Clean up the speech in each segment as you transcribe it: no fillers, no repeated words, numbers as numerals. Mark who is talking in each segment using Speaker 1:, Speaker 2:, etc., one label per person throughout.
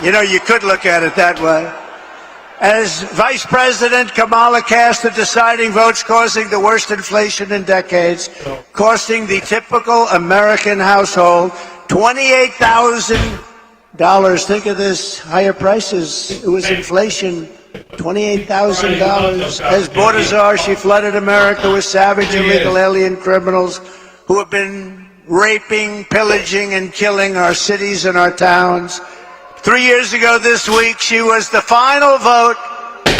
Speaker 1: You know, you could look at it that way. As Vice President, Kamala cast the deciding votes, causing the worst inflation in decades, costing the typical American household $28,000. Think of this, higher prices. It was inflation, $28,000. As border czar, she flooded America with savage illegal alien criminals who have been raping, pillaging, and killing our cities and our towns. 3 years ago this week, she was the final vote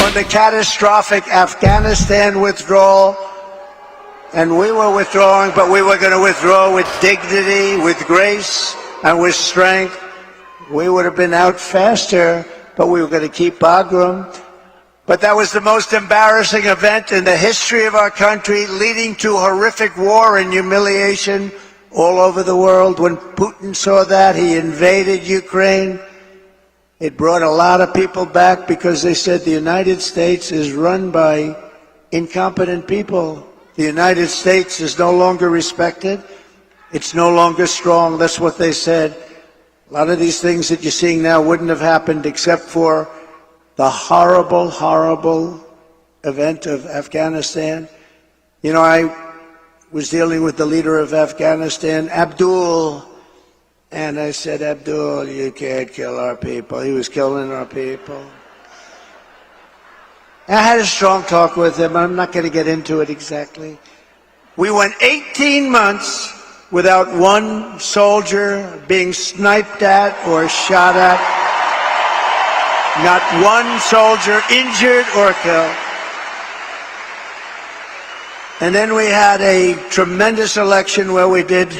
Speaker 1: on the catastrophic Afghanistan withdrawal. And we were withdrawing, but we were going to withdraw with dignity, with grace, and with strength. We would have been out faster, but we were going to keep Bagram. But that was the most embarrassing event in the history of our country, leading to horrific war and humiliation all over the world. When Putin saw that, he invaded Ukraine. It brought a lot of people back because they said the United States is run by incompetent people. The United States is no longer respected. It's no longer strong. That's what they said. A lot of these things that you're seeing now wouldn't have happened except for the horrible, horrible event of Afghanistan. You know, I was dealing with the leader of Afghanistan, Abdul, and I said, Abdul, you can't kill our people. He was killing our people. I had a strong talk with him. I'm not going to get into it exactly. We went 18 months without one soldier being sniped at or shot at. Not one soldier injured or killed. And then we had a tremendous election where we did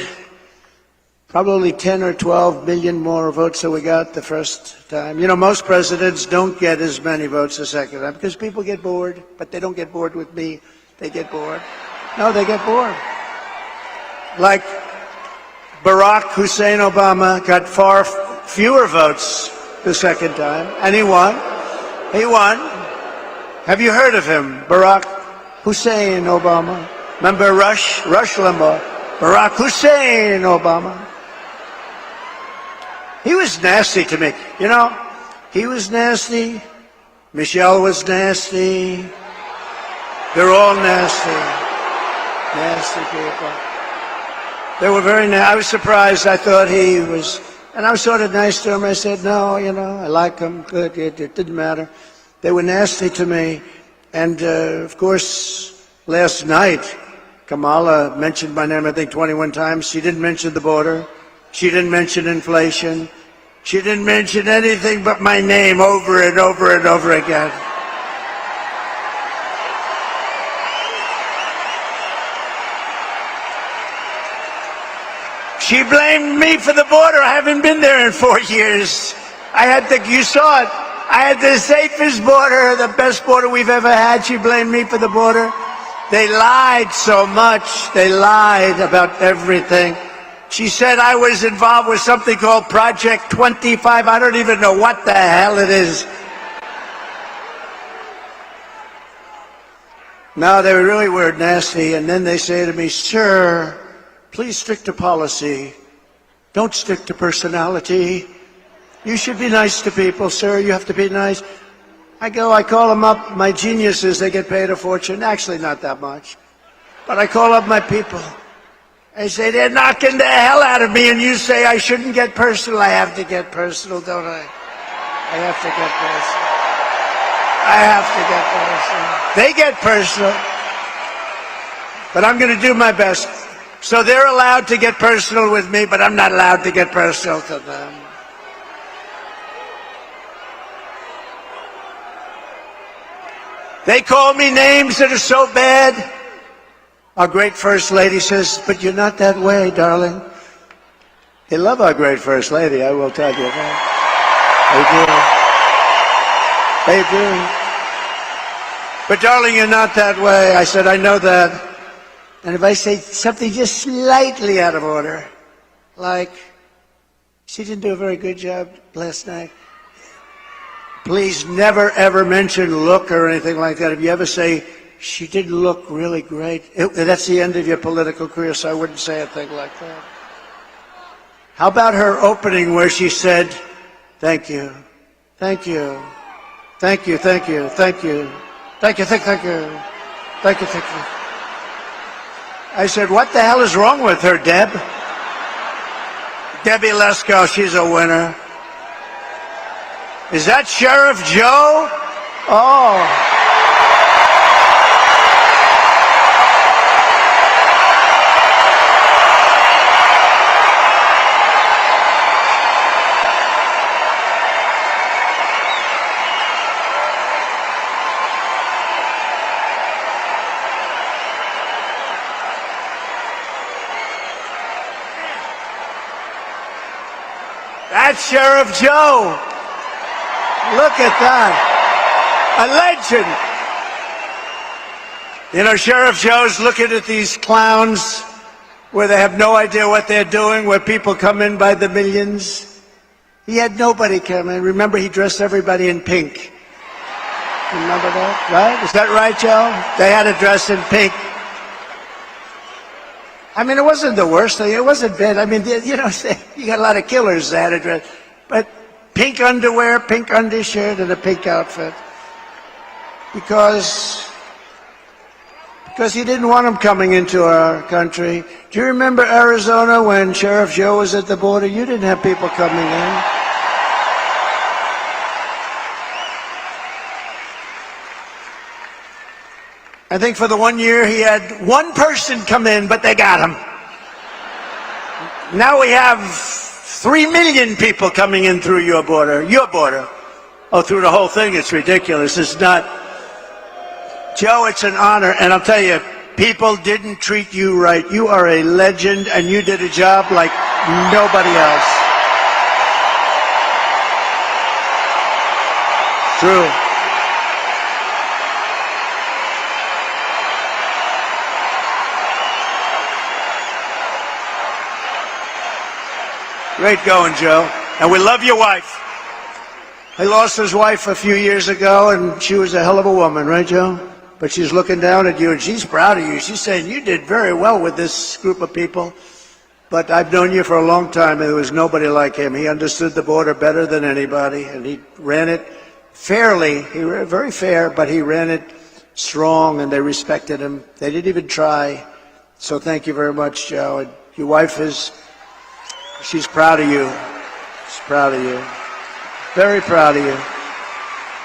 Speaker 1: probably 10 or 12 million more votes than we got the first time. You know, most presidents don't get as many votes the second time because people get bored, but they don't get bored with me. They get bored. No, they get bored. Like Barack Hussein Obama got far fewer votes the second time, and he won. He won. Have you heard of him, Barack Hussein Obama? Remember Rush Limbaugh? Barack Hussein Obama. He was nasty to me. You know, he was nasty. Michelle was nasty. They're all nasty. Nasty people. They were very nasty. I was surprised. I thought he was, and I was sort of nice to him. I said, no, you know, I like him. Good. It didn't matter. They were nasty to me. And, of course, last night, Kamala mentioned my name, I think, 21 times. She didn't mention the border. She didn't mention inflation. She didn't mention anything but my name over and over and over again. She blamed me for the border. I haven't been there in 4 years. You saw it. I had the safest border, the best border we've ever had. She blamed me for the border. They lied so much. They lied about everything. She said I was involved with something called Project 25. I don't even know what the hell it is. No, they really were nasty. And then they say to me, sir, please stick to policy. Don't stick to personality. You should be nice to people, sir. You have to be nice. I call them up. My geniuses, they get paid a fortune. Actually, not that much. But I call up my people. I say, they're knocking the hell out of me, and you say I shouldn't get personal. I have to get personal, don't I? I have to get personal. I have to get personal. They get personal. But I'm going to do my best. So they're allowed to get personal with me, but I'm not allowed to get personal to them. They call me names that are so bad. Our great First Lady says, but you're not that way, darling. They love our great First Lady, I will tell you that. They do. But darling, you're not that way. I said, I know that. And if I say something just slightly out of order, like, she didn't do a very good job last night, please never, ever mention look or anything like that. If you ever say, she didn't look really great, that's the end of your political career, so I wouldn't say a thing like that. How about her opening where she said, Thank you. Thank you. Thank you. Thank you. Thank you. Thank you. Thank you. Thank you. Thank you. I said, what the hell is wrong with her, Deb? Debbie Lesko, she's a winner. Is that Sheriff Joe? Oh. That's Sheriff Joe. Look at that. A legend. You know, Sheriff Joe's looking at these clowns where they have no idea what they're doing, where people come in by the millions. He had nobody come in. Remember, he dressed everybody in pink. Remember that, right? Is that right, Joe? They had to dress in pink. I mean, it wasn't the worst thing. It wasn't bad. I mean, you know, you got a lot of killers that had a dress. But pink underwear, pink undershirt, and a pink outfit. Because he didn't want them coming into our country. Do you remember Arizona when Sheriff Joe was at the border? You didn't have people coming in. I think for the 1 year he had one person come in, but they got him. Now we have 3 million people coming in through your border. Your border. Oh, through the whole thing, it's ridiculous. It's not. Joe, it's an honor, and I'll tell you, people didn't treat you right. You are a legend, and you did a job like nobody else. True. Great going, Joe. And we love your wife. He lost his wife a few years ago, and she was a hell of a woman, right, Joe? But she's looking down at you, and she's proud of you. She's saying, you did very well with this group of people. But I've known you for a long time, and there was nobody like him. He understood the border better than anybody, and he ran it fairly. He ran very fair, but he ran it strong, and they respected him. They didn't even try. So thank you very much, Joe. And your wife is... she's proud of you. She's proud of you. Very proud of you.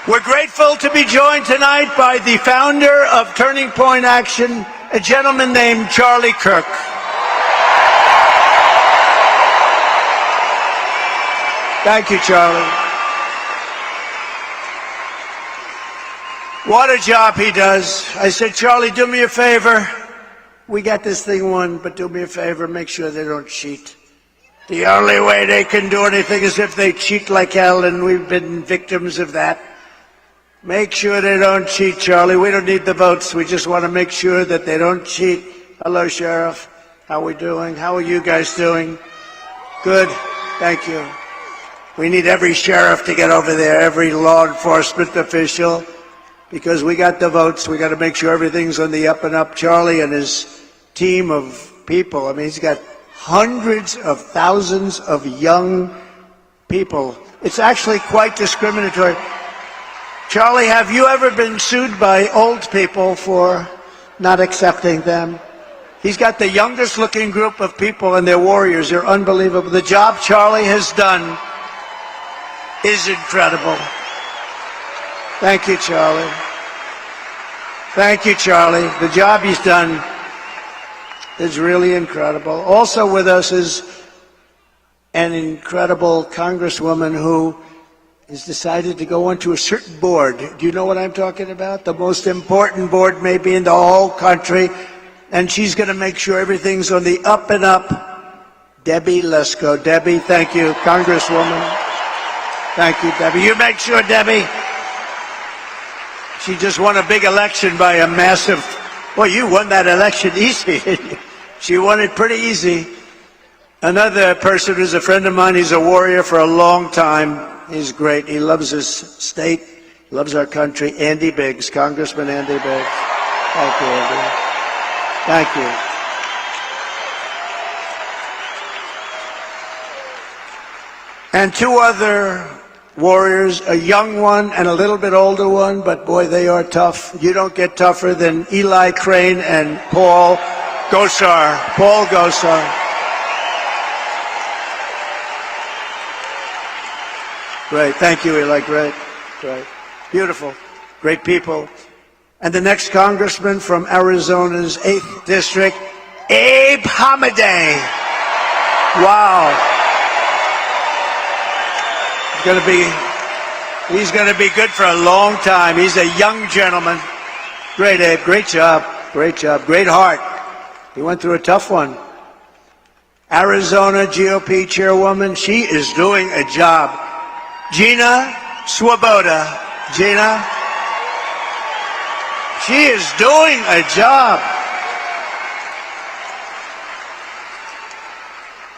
Speaker 1: We're grateful to be joined tonight by the founder of Turning Point Action, a gentleman named Charlie Kirk. Thank you, Charlie. What a job he does. I said, Charlie, do me a favor. We got this thing won, but do me a favor, make sure they don't cheat. The only way they can do anything is if they cheat like hell, and we've been victims of that. Make sure they don't cheat, Charlie. We don't need the votes. We just want to make sure that they don't cheat. Hello, Sheriff. How are we doing? How are you guys doing? Good. Thank you. We need every sheriff to get over there, every law enforcement official, because we got the votes. We got to make sure everything's on the up and up. Charlie and his team of people, I mean, he's got hundreds of thousands of young people. It's actually quite discriminatory. Charlie, have you ever been sued by old people for not accepting them? He's got the youngest looking group of people, and they're warriors. They're unbelievable. The job Charlie has done is incredible. Thank you, Charlie. Thank you, Charlie. The job he's done is really incredible. Also with us is an incredible congresswoman who has decided to go onto a certain board. Do you know what I'm talking about? The most important board maybe in the whole country. And she's going to make sure everything's on the up and up. Debbie Lesko. Debbie, thank you, Congresswoman. Thank you, Debbie. You make sure, Debbie. She just won a big election by a massive... Well, you won that election easy. She won it pretty easy. Another person who's a friend of mine, he's a warrior for a long time. He's great. He loves his state, loves our country. Andy Biggs, Congressman Andy Biggs. Thank you, Andy. Thank you. And two other warriors, a young one and a little bit older one, but boy, they are tough. You don't get tougher than Eli Crane and Paul Gosar. Paul Gosar. Great. Thank you, Eli. Great. Great. Beautiful. Great people. And the next congressman from Arizona's 8th District, Abe Hamadeh. Wow. He's going to be good for a long time. He's a young gentleman. Great, Abe. Great job. Great job. Great heart. He went through a tough one. Arizona GOP chairwoman, she is doing a job. Gina Swoboda. Gina, she is doing a job.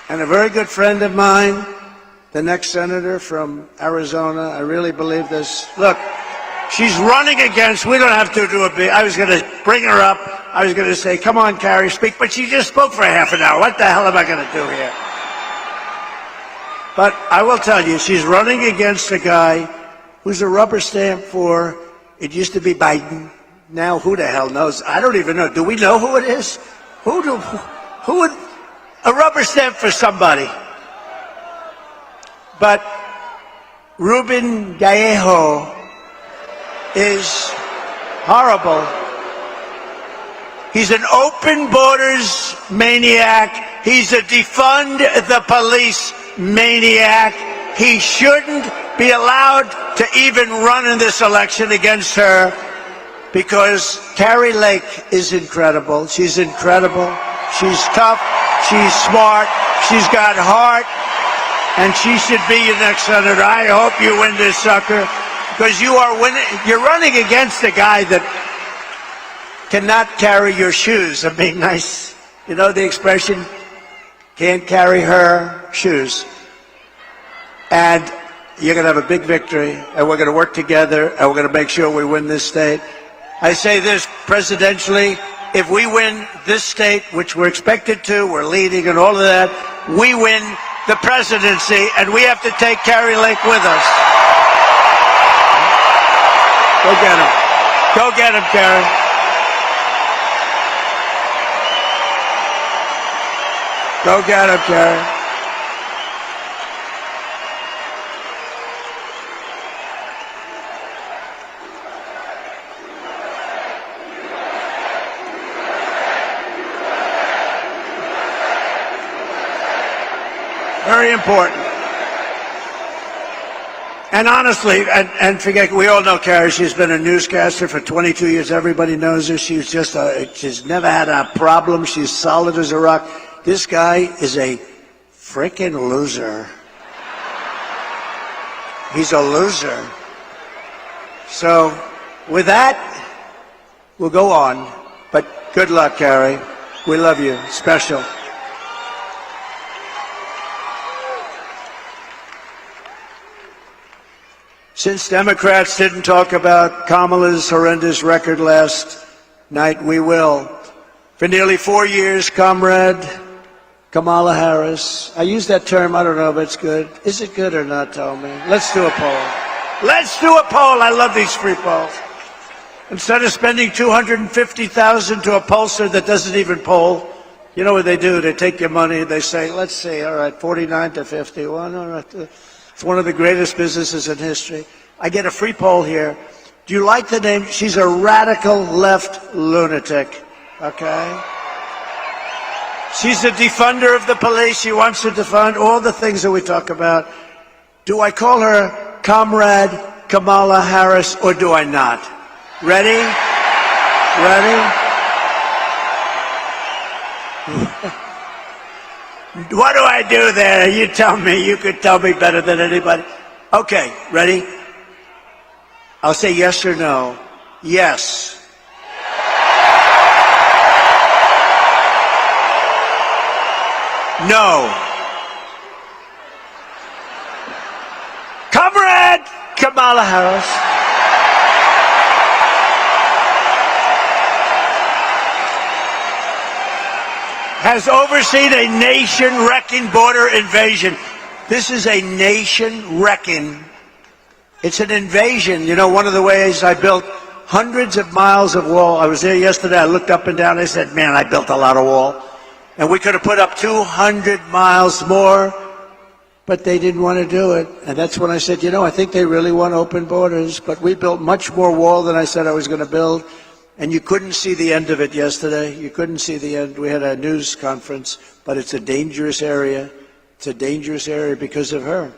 Speaker 1: And a very good friend of mine, the next senator from Arizona, I really believe this. Look, she's running against, we don't have to do a big, I was going to bring her up. I was going to say, come on, Carrie, speak. But she just spoke for half an hour. What the hell am I going to do here? But I will tell you, she's running against a guy who's a rubber stamp for, it used to be Biden. Now who the hell knows? I don't even know. Do we know who it is? Who would, a rubber stamp for somebody. But Ruben Gallejo is horrible. He's an open borders maniac. He's a defund the police maniac. He shouldn't be allowed to even run in this election against her because Carrie Lake is incredible. She's incredible. She's tough. She's smart. She's got heart. And she should be your next senator. I hope you win this sucker because you are winning. You're running against a guy that cannot carry your shoes. I mean, nice. You know the expression, can't carry her shoes. And you're going to have a big victory, and we're going to work together, and we're going to make sure we win this state. I say this presidentially, if we win this state, which we're expected to, we're leading and all of that, we win the presidency, and we have to take Carrie Lake with us. Go get him. Go get him, Carrie. Go get him, Carrie. Very important. And honestly, and forget, we all know Carrie. She's been a newscaster for 22 years. Everybody knows her. She's she's never had a problem. She's solid as a rock. This guy is a frickin' loser. He's a loser. So, with that, we'll go on. But good luck, Carrie. We love you. Special. Since Democrats didn't talk about Kamala's horrendous record last night, we will. For nearly 4 years, Comrade Kamala Harris. I use that term, I don't know if it's good. Is it good or not, tell me? Let's do a poll. Let's do a poll. I love these free polls. Instead of spending $250,000 to a pollster that doesn't even poll, you know what they do? They take your money, they say, let's see, all right, 49 to 51, all right. It's one of the greatest businesses in history. I get a free poll here. Do you like the name? She's a radical left lunatic, okay? She's a defunder of the police. She wants to defund all the things that we talk about. Do I call her Comrade Kamala Harris or do I not? Ready? Ready? What do I do there? You tell me. You could tell me better than anybody. Okay, ready? I'll say yes or no. Yes. No. Comrade Kamala Harris. Has overseen a nation-wrecking border invasion. This is a nation-wrecking It's an invasion. You know, one of the ways I built hundreds of miles of wall. I was there yesterday. I looked up and down. I said, man, I built a lot of wall. And we could have put up 200 miles more, but they didn't want to do it. And that's when I said, you know, I think they really want open borders. But we built much more wall than I said I was going to build. And you couldn't see the end of it yesterday. You couldn't see the end. We had a news conference, but it's a dangerous area. It's a dangerous area because of her.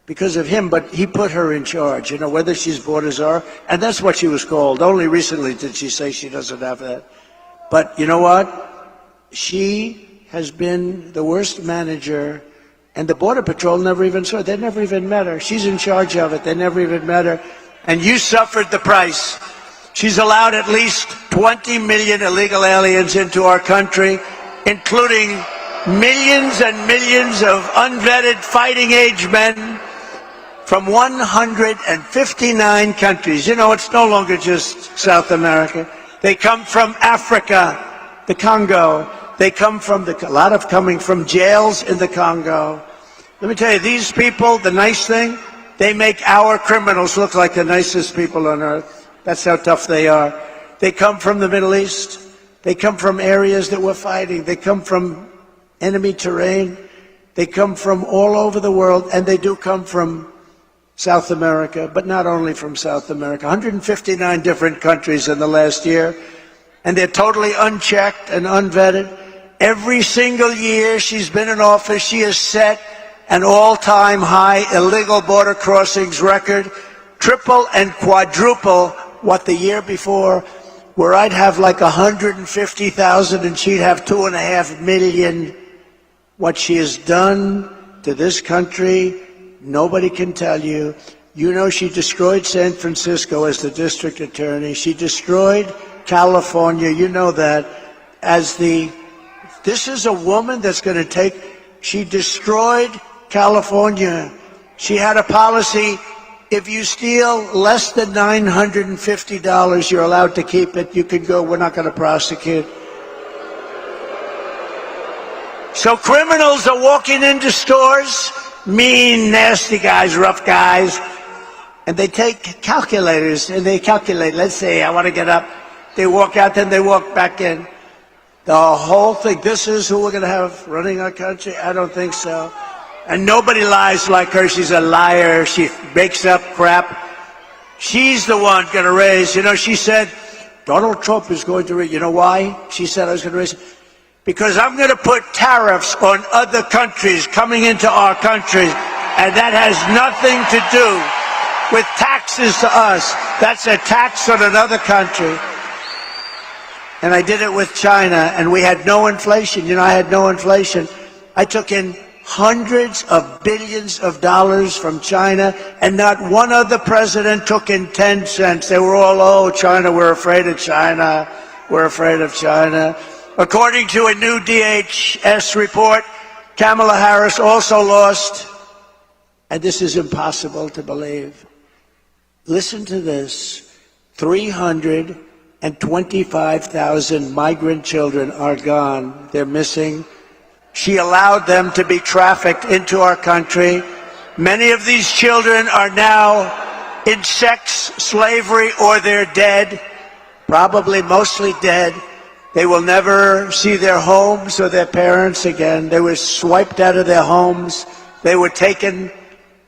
Speaker 1: Because of him, but he put her in charge, you know, whether she's borders are, and that's what she was called. Only recently did she say she doesn't have that. But you know what? She has been the worst manager, and the Border Patrol never even saw it. They never even met her. She's in charge of it. They never even met her. And you suffered the price. She's allowed at least 20 million illegal aliens into our country, including millions and millions of unvetted fighting-age men from 159 countries. You know, it's no longer just South America. They come from Africa, the Congo. They come from a lot of coming from jails in the Congo. Let me tell you, these people, the nice thing, they make our criminals look like the nicest people on earth. That's how tough they are. They come from the Middle East. They come from areas that we're fighting. They come from enemy terrain. They come from all over the world, and they do come from South America, but not only from South America. 159 different countries in the last year, and they're totally unchecked and unvetted. Every single year she's been in office, she has set an all-time high illegal border crossings record, triple and quadruple what the year before, where I'd have like 150,000 and she'd have 2.5 million. What she has done to this country, nobody can tell you. You know, she destroyed San Francisco as the district attorney. She destroyed California. You know that. This is a woman that's going to take, she destroyed California. She had a policy, if you steal less than $950, you're allowed to keep it. You can go, we're not going to prosecute. So criminals are walking into stores, mean, nasty guys, rough guys, and they take calculators and they calculate. Let's say I want to get up. They walk out, then they walk back in. The whole thing, this is who we're going to have running our country? I don't think so. And nobody lies like her. She's a liar. She makes up crap. She's the one going to raise. You know, she said, Donald Trump is going to raise. You know why? She said I was going to raise. Because I'm going to put tariffs on other countries coming into our country, and that has nothing to do with taxes to us. That's a tax on another country. And I did it with China, and we had no inflation. You know, I had no inflation. I took in hundreds of billions of dollars from China, and not one other president took in 10 cents. They were all, oh, China, we're afraid of China. We're afraid of China. According to a new DHS report, Kamala Harris also lost, and this is impossible to believe. Listen to this. 325,000 migrant children are gone. They're missing. She allowed them to be trafficked into our country. Many of these children are now in sex slavery, or they're dead, probably mostly dead. They will never see their homes or their parents again. They were swiped out of their homes. They were taken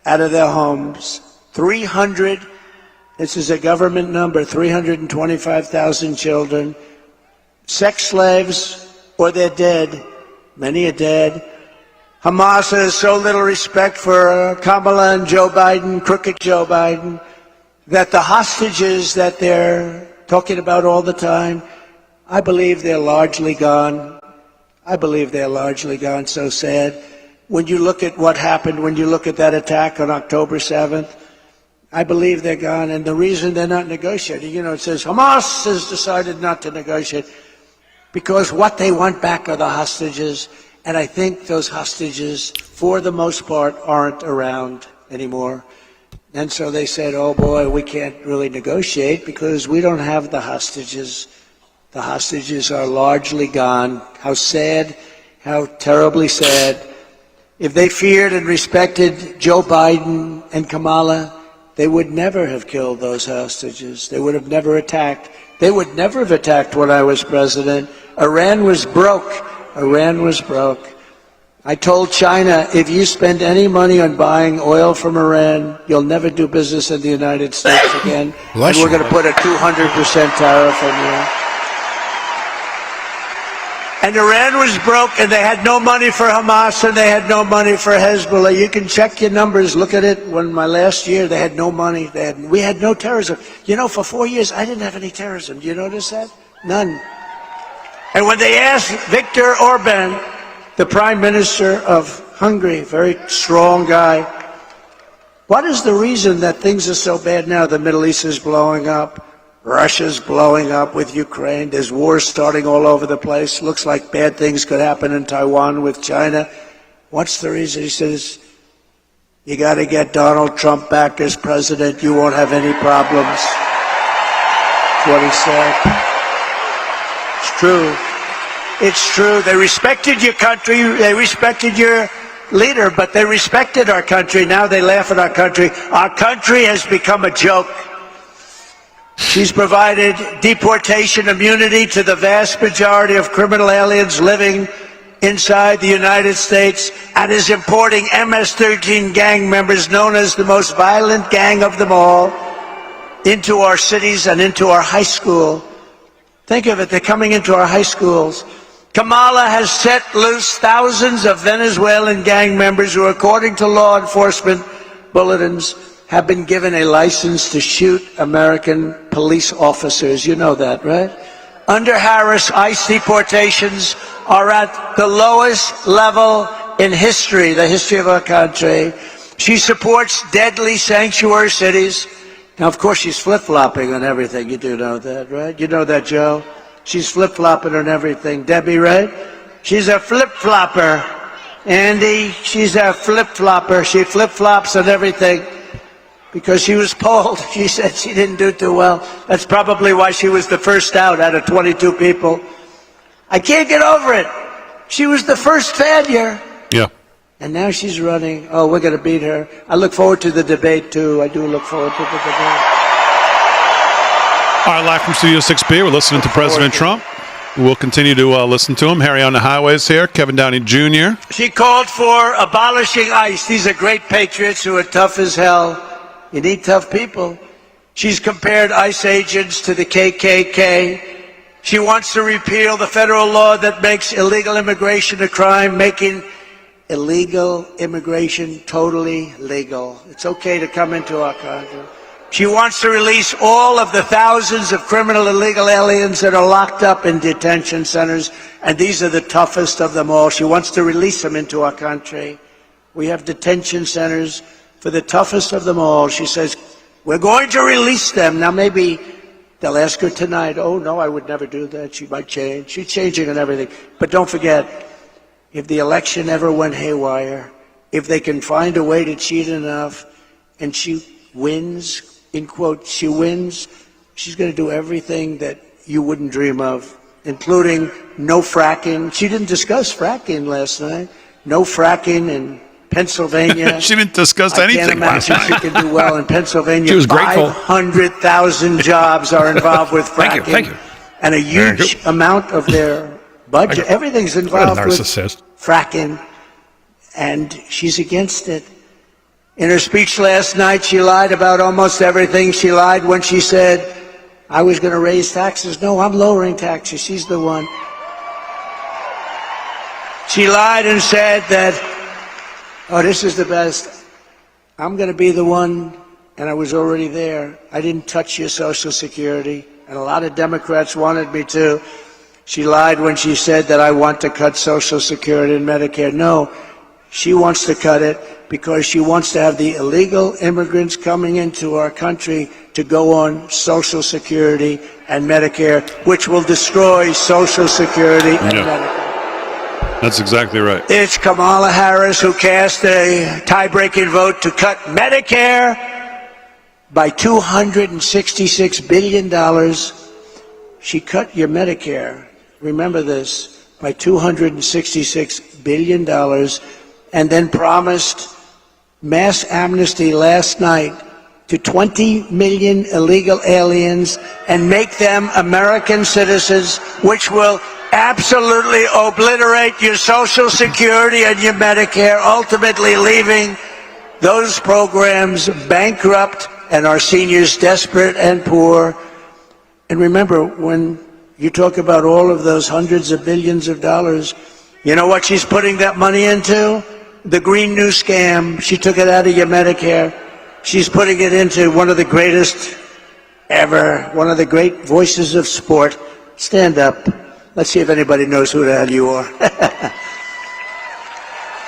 Speaker 1: out of their homes. 300, this is a government number, 325,000 children, sex slaves, or they're dead. Many are dead. Hamas has so little respect for Kamala and Joe Biden, crooked Joe Biden, that the hostages that they're talking about all the time, I believe they're largely gone. I believe they're largely gone. So sad. When you look at what happened, when you look at that attack on October 7th, I believe they're gone. And the reason they're not negotiating, you know, it says Hamas has decided not to negotiate because what they want back are the hostages. And I think those hostages, for the most part, aren't around anymore. And so they said, oh boy, we can't really negotiate because we don't have the hostages. The hostages are largely gone. How sad, how terribly sad. If they feared and respected Joe Biden and Kamala, they would never have killed those hostages. They would have never attacked. They would never have attacked when I was president. Iran was broke. Iran was broke. I told China, if you spend any money on buying oil from Iran, you'll never do business in the United States again. And we're going to put a 200% tariff on you. And Iran was broke, and they had no money for Hamas, and they had no money for Hezbollah. You can check your numbers. Look at it. When my last year, they had no money. We had no terrorism. You know, for 4 years, I didn't have any terrorism. Do you notice that? None. And when they asked Viktor Orban, the Prime Minister of Hungary, very strong guy, what is the reason that things are so bad now? The Middle East is blowing up. Russia's blowing up with Ukraine. There's wars starting all over the place. Looks like bad things could happen in Taiwan with China. What's the reason? He says, you got to get Donald Trump back as president. You won't have any problems. That's what he said. It's true. It's true. They respected your country. They respected your leader, but they respected our country. Now they laugh at our country. Our country has become a joke. She's provided deportation immunity to the vast majority of criminal aliens living inside the United States and is importing MS-13 gang members, known as the most violent gang of them all, into our cities and into our high school. Think of it, they're coming into our high schools. Kamala has set loose thousands of Venezuelan gang members who, according to law enforcement bulletins, have been given a license to shoot American police officers. You know that, right? Under Harris, ICE deportations are at the lowest level in history, the history of our country. She supports deadly sanctuary cities. Now, of course, she's flip-flopping on everything. You do know that, right? You know that, Joe? She's flip-flopping on everything. Debbie, right? She's a flip-flopper. Andy, she's a flip-flopper. She flip-flops on everything. Because she was polled, she said she didn't do too well. That's probably why she was the first out of 22 people. I can't get over it. She was the first failure. Yeah. And now she's running. Oh, we're going to beat her. I look forward to the debate, too. I do look forward to the debate.
Speaker 2: All right, live from Studio 6B, we're listening to President Trump. We'll continue to listen to him. Harry on the highways here, Kevin Downey Jr.
Speaker 1: She called for abolishing ICE. These are great patriots who are tough as hell. You need tough people. She's compared ICE agents to the KKK. She wants to repeal the federal law that makes illegal immigration a crime, making illegal immigration totally legal. It's okay to come into our country. She wants to release all of the thousands of criminal illegal aliens that are locked up in detention centers, and these are the toughest of them all. She wants to release them into our country. We have detention centers for the toughest of them all. She says, we're going to release them. Now maybe they'll ask her tonight, oh no, I would never do that. She might change. She's changing and everything. But don't forget, if the election ever went haywire, if they can find a way to cheat enough and she wins, in quote, she wins, she's going to do everything that you wouldn't dream of, including no fracking. She didn't discuss fracking last night. No fracking in Pennsylvania.
Speaker 2: She didn't discuss anything last night.
Speaker 1: I can't imagine she can do well in Pennsylvania.
Speaker 3: She was grateful.
Speaker 1: 500,000 jobs are involved with fracking.
Speaker 3: Thank you.
Speaker 1: And a huge amount of their budget, everything's involved with fracking. And she's against it. In her speech last night, she lied about almost everything. She lied when she said, I was going to raise taxes. No, I'm lowering taxes. She's the one. She lied and said that, oh, this is the best. I'm going to be the one, and I was already there. I didn't touch your Social Security, and a lot of Democrats wanted me to. She lied when she said that I want to cut Social Security and Medicare. No, she wants to cut it because she wants to have the illegal immigrants coming into our country to go on Social Security and Medicare, which will destroy Social Security and Medicare.
Speaker 2: That's exactly right.
Speaker 1: It's Kamala Harris who cast a tie-breaking vote to cut Medicare by $266 billion. She cut your Medicare, remember this, by $266 billion, and then promised mass amnesty last night to 20 million illegal aliens and make them American citizens, which will absolutely obliterate your Social Security and your Medicare, ultimately leaving those programs bankrupt and our seniors desperate and poor. And remember, when you talk about all of those hundreds of billions of dollars, you know what she's putting that money into? The Green New Scam. She took it out of your Medicare. She's putting it into one of the greatest ever, one of the great voices of sport. Stand up. Let's see if anybody knows who the hell you are.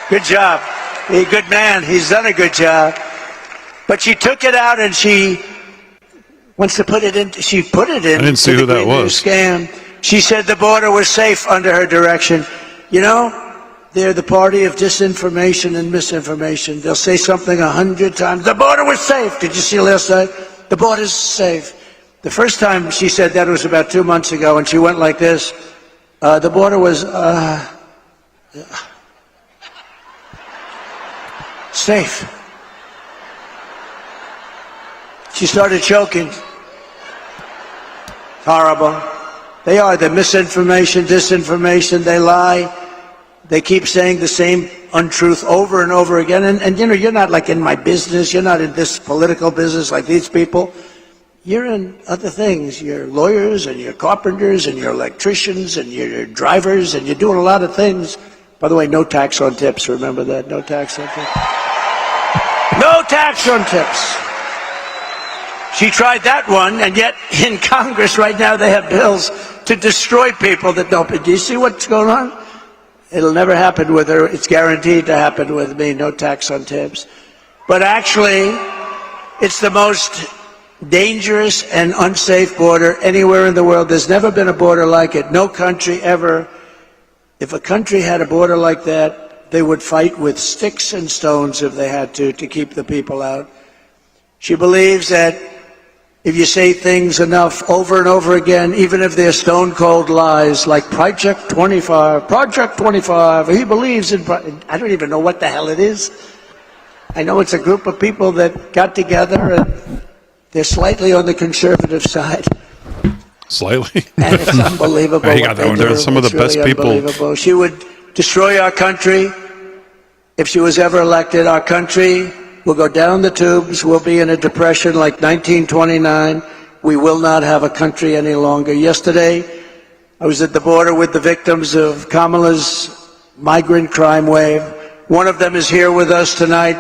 Speaker 1: Good job. He's a good man. He's done a good job. But she took it out and she wants to put it in. She put it in.
Speaker 2: I didn't see who that was.
Speaker 1: Scam. She said the border was safe under her direction. You know, they're the party of disinformation and misinformation. They'll say something 100 times. The border was safe. Did you see last night? The border's safe. The first time she said that was about 2 months ago, and she went like this. The border was safe. She started choking. Horrible. They are the misinformation, disinformation. They lie. They keep saying the same untruth over and over again. And you know, you're not like in my business. You're not in this political business like these people. You're in other things. You're lawyers and you're carpenters and you're electricians and you're drivers and you're doing a lot of things. By the way, no tax on tips. Remember that? No tax on tips. No tax on tips. She tried that one, and yet in Congress right now they have bills to destroy people that don't. Do you see what's going on? It'll never happen with her. It's guaranteed to happen with me. No tax on tips. But actually, it's the most dangerous and unsafe border anywhere in the world. There's never been a border like it. No country ever. If a country had a border like that, they would fight with sticks and stones if they had to keep the people out. She believes that if you say things enough over and over again, even if they're stone-cold lies, like Project 25, he believes in, I don't even know what the hell it is. I know it's a group of people that got together and they're slightly on the conservative side.
Speaker 2: Slightly?
Speaker 1: And it's unbelievable.
Speaker 2: You got that one. They're some of the best people.
Speaker 1: She would destroy our country if she was ever elected. Our country will go down the tubes. We'll be in a depression like 1929. We will not have a country any longer. Yesterday, I was at the border with the victims of Kamala's migrant crime wave. One of them is here with us tonight.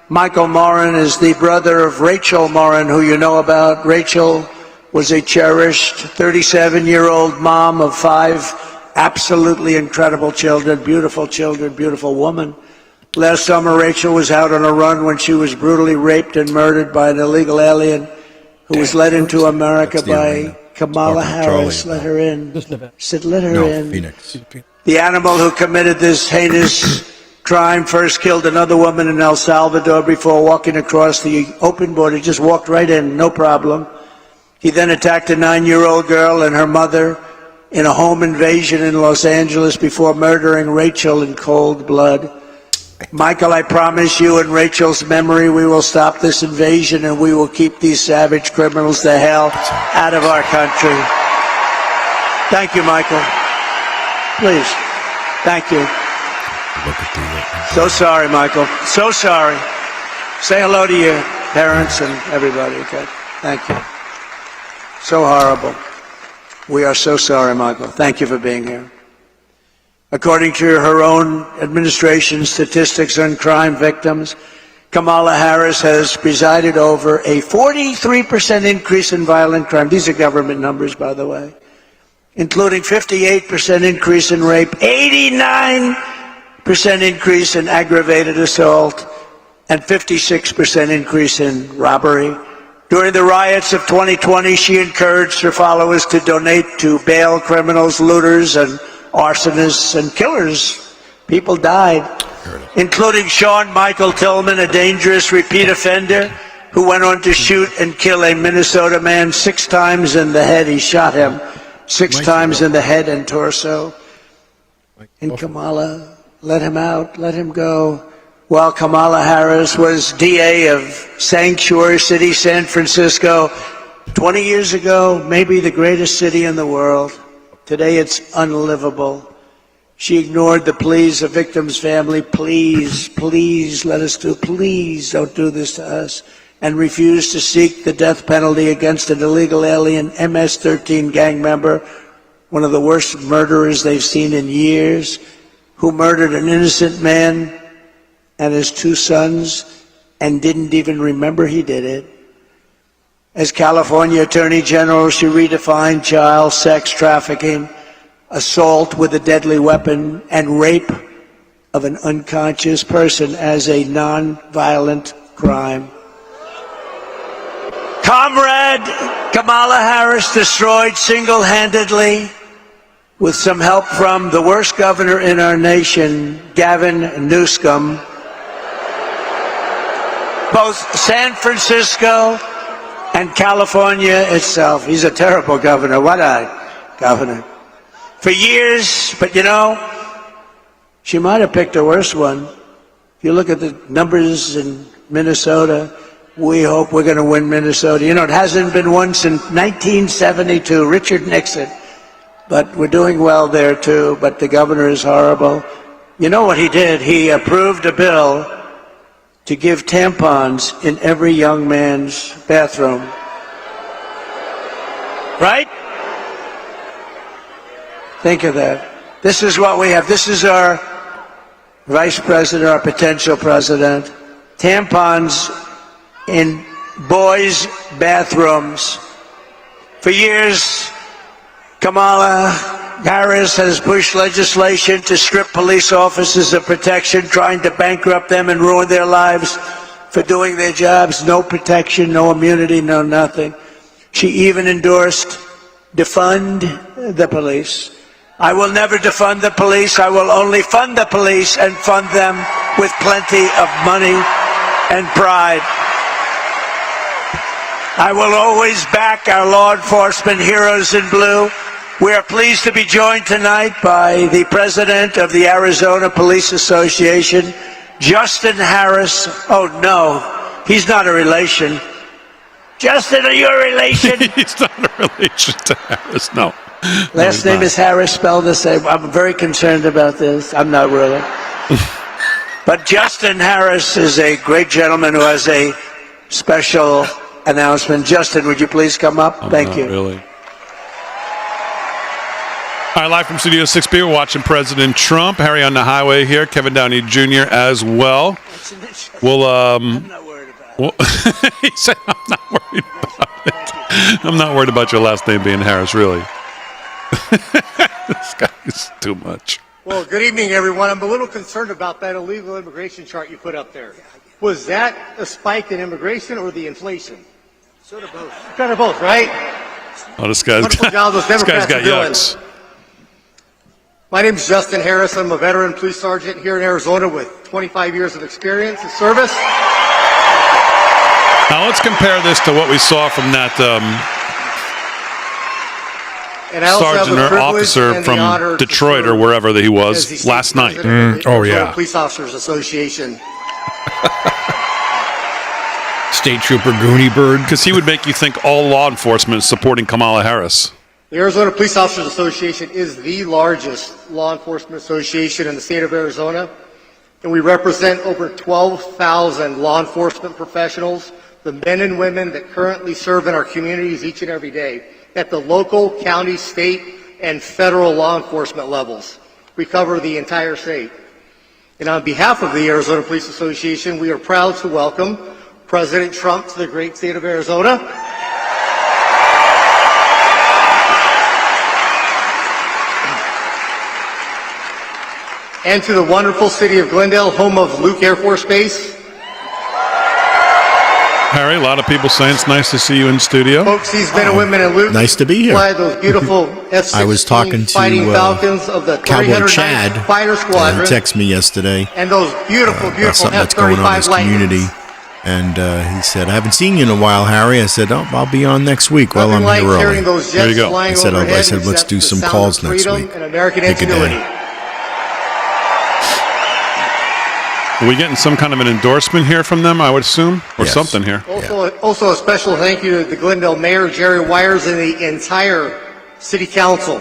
Speaker 1: Michael Morin is the brother of Rachel Morin, who you know about. Rachel was a cherished 37-year-old mom of 5 absolutely incredible children, beautiful woman. Last summer, Rachel was out on a run when she was brutally raped and murdered by an illegal alien who was led into America by Kamala Harris. Let her in. Said, let her in.
Speaker 3: Phoenix.
Speaker 1: The animal who committed this heinous crime first killed another woman in El Salvador before walking across the open border. Just walked right in, no problem. He then attacked a 9-year-old girl and her mother in a home invasion in Los Angeles before murdering Rachel in cold blood. Michael, I promise you, in Rachel's memory, we will stop this invasion and we will keep these savage criminals the hell out of our country. Thank you, Michael. Please. Thank you. So sorry, Michael. So sorry. Say hello to your parents and everybody, okay? Thank you. So horrible. We are so sorry, Michael. Thank you for being here. According to her own administration statistics on crime victims, Kamala Harris has presided over a 43% increase in violent crime. These are government numbers, by the way, including 58% increase in rape, 89% increase in aggravated assault, and 56% increase in robbery. During the riots of 2020, she encouraged her followers to donate to bail criminals, looters, and arsonists and killers. People died, including Sean Michael Tillman, a dangerous repeat offender who went on to shoot and kill a Minnesota man 6 times in the head. He shot him 6 times in the head and torso. And Kamala, let him out, let him go. while Kamala Harris was DA of Sanctuary City, San Francisco. 20 years ago, maybe the greatest city in the world. Today it's unlivable. She ignored the pleas of victims' family. Please, please please don't do this to us. And refused to seek the death penalty against an illegal alien MS-13 gang member, one of the worst murderers they've seen in years, who murdered an innocent man and his 2 sons and didn't even remember he did it. As California Attorney General, she redefined child sex trafficking, assault with a deadly weapon, and rape of an unconscious person as a non-violent crime. Comrade Kamala Harris destroyed single-handedly, with some help from the worst governor in our nation, Gavin Newsom, both San Francisco and California itself. He's a terrible governor. What a governor. For years, but you know, she might have picked a worse one. If you look at the numbers in Minnesota, we hope we're going to win Minnesota. You know, it hasn't been won since 1972, Richard Nixon. But we're doing well there too, but the governor is horrible. You know what he did? He approved a bill to give tampons in every young man's bathroom. Right? Think of that. This is what we have. This is our vice president, our potential president. Tampons in boys' bathrooms. For years, Kamala Harris has pushed legislation to strip police officers of protection, trying to bankrupt them and ruin their lives for doing their jobs. No protection, no immunity, no nothing. She even endorsed defund the police. I will never defund the police. I will only fund the police and fund them with plenty of money and pride. I will always back our law enforcement heroes in blue. We are pleased to be joined tonight by the president of the Arizona Police Association, Justin Harris. Oh, no, he's not a relation. Justin, are you a relation?
Speaker 2: He's not a relation to Harris, no.
Speaker 1: Last name is Harris, spelled the same. I'm very concerned about this. I'm not really. But Justin Harris is a great gentleman who has a special announcement. Justin, would you please come up? Thank you.
Speaker 2: Really. All right, live from Studio 6B, we're watching President Trump. Harry on the highway here, Kevin Downey Jr. as well. We'll,
Speaker 1: I'm not worried about it.
Speaker 2: he said, I'm not worried about it. I'm not worried about your last name being Harris, really. This guy's too much.
Speaker 3: Well, good evening, everyone. I'm a little concerned about that illegal immigration chart you put up there. Was that a spike in immigration or the inflation?
Speaker 1: Sort of both.
Speaker 3: Kind of both, right?
Speaker 2: Oh, this guy's
Speaker 3: Wonderful job those Democrats
Speaker 2: got
Speaker 3: are doing.
Speaker 2: yucks.
Speaker 3: My name is Justin Harris. I'm a veteran police sergeant here in Arizona with 25 years of experience in service.
Speaker 2: Now let's compare this to what we saw from that
Speaker 3: And I also have
Speaker 2: sergeant
Speaker 3: the
Speaker 2: or
Speaker 3: privilege
Speaker 2: officer
Speaker 3: and the honor
Speaker 2: from
Speaker 3: to
Speaker 2: Detroit or
Speaker 3: serve
Speaker 2: wherever that he
Speaker 3: as the
Speaker 2: was
Speaker 3: state
Speaker 2: last night.
Speaker 3: president of the
Speaker 4: Oh,
Speaker 3: Arizona
Speaker 4: yeah.
Speaker 3: Police Officers Association.
Speaker 4: State Trooper Goonie Bird.
Speaker 2: Because he would make you think all law enforcement is supporting Kamala Harris.
Speaker 3: The Arizona Police Officers Association is the largest law enforcement association in the state of Arizona, and we represent over 12,000 law enforcement professionals, the men and women that currently serve in our communities each and every day at the local, county, state, and federal law enforcement levels. We cover the entire state. And on behalf of the Arizona Police Association, we are proud to welcome President Trump to the great state of Arizona. And to the wonderful city of Glendale, home of Luke Air Force Base.
Speaker 2: Harry, a lot of people saying it's nice to see you in studio.
Speaker 3: Folks, these men and women in Luke
Speaker 4: Nice to be here.
Speaker 3: fly those beautiful F-16
Speaker 4: I was talking to
Speaker 3: fighting Falcons of the
Speaker 4: Cowboy
Speaker 3: 309th
Speaker 4: Chad.
Speaker 3: Fighter
Speaker 4: He
Speaker 3: Squadron,
Speaker 4: texted me yesterday
Speaker 3: and those beautiful,
Speaker 4: about
Speaker 3: beautiful
Speaker 4: something that's going on in
Speaker 3: F-35
Speaker 4: this
Speaker 3: Lightnings.
Speaker 4: community. And he said, I haven't seen you in a while, Harry. I said, oh, I'll be on next week. Well,
Speaker 3: Nothing
Speaker 4: I'm
Speaker 3: like
Speaker 4: here early.
Speaker 3: hearing those
Speaker 2: There you
Speaker 3: jets
Speaker 2: go.
Speaker 3: flying
Speaker 4: I said,
Speaker 3: overhead
Speaker 4: let's
Speaker 3: accepts
Speaker 4: do
Speaker 3: the
Speaker 4: some
Speaker 3: sound
Speaker 4: calls
Speaker 3: of
Speaker 4: next
Speaker 3: freedom
Speaker 4: week.
Speaker 3: and American
Speaker 4: Pick a day.
Speaker 3: ingenuity.
Speaker 2: Are we getting some kind of an endorsement here from them, I would assume? Or
Speaker 4: Yes.
Speaker 2: something here.
Speaker 3: Also a special thank you to the Glendale Mayor, Jerry Wires, and the entire City Council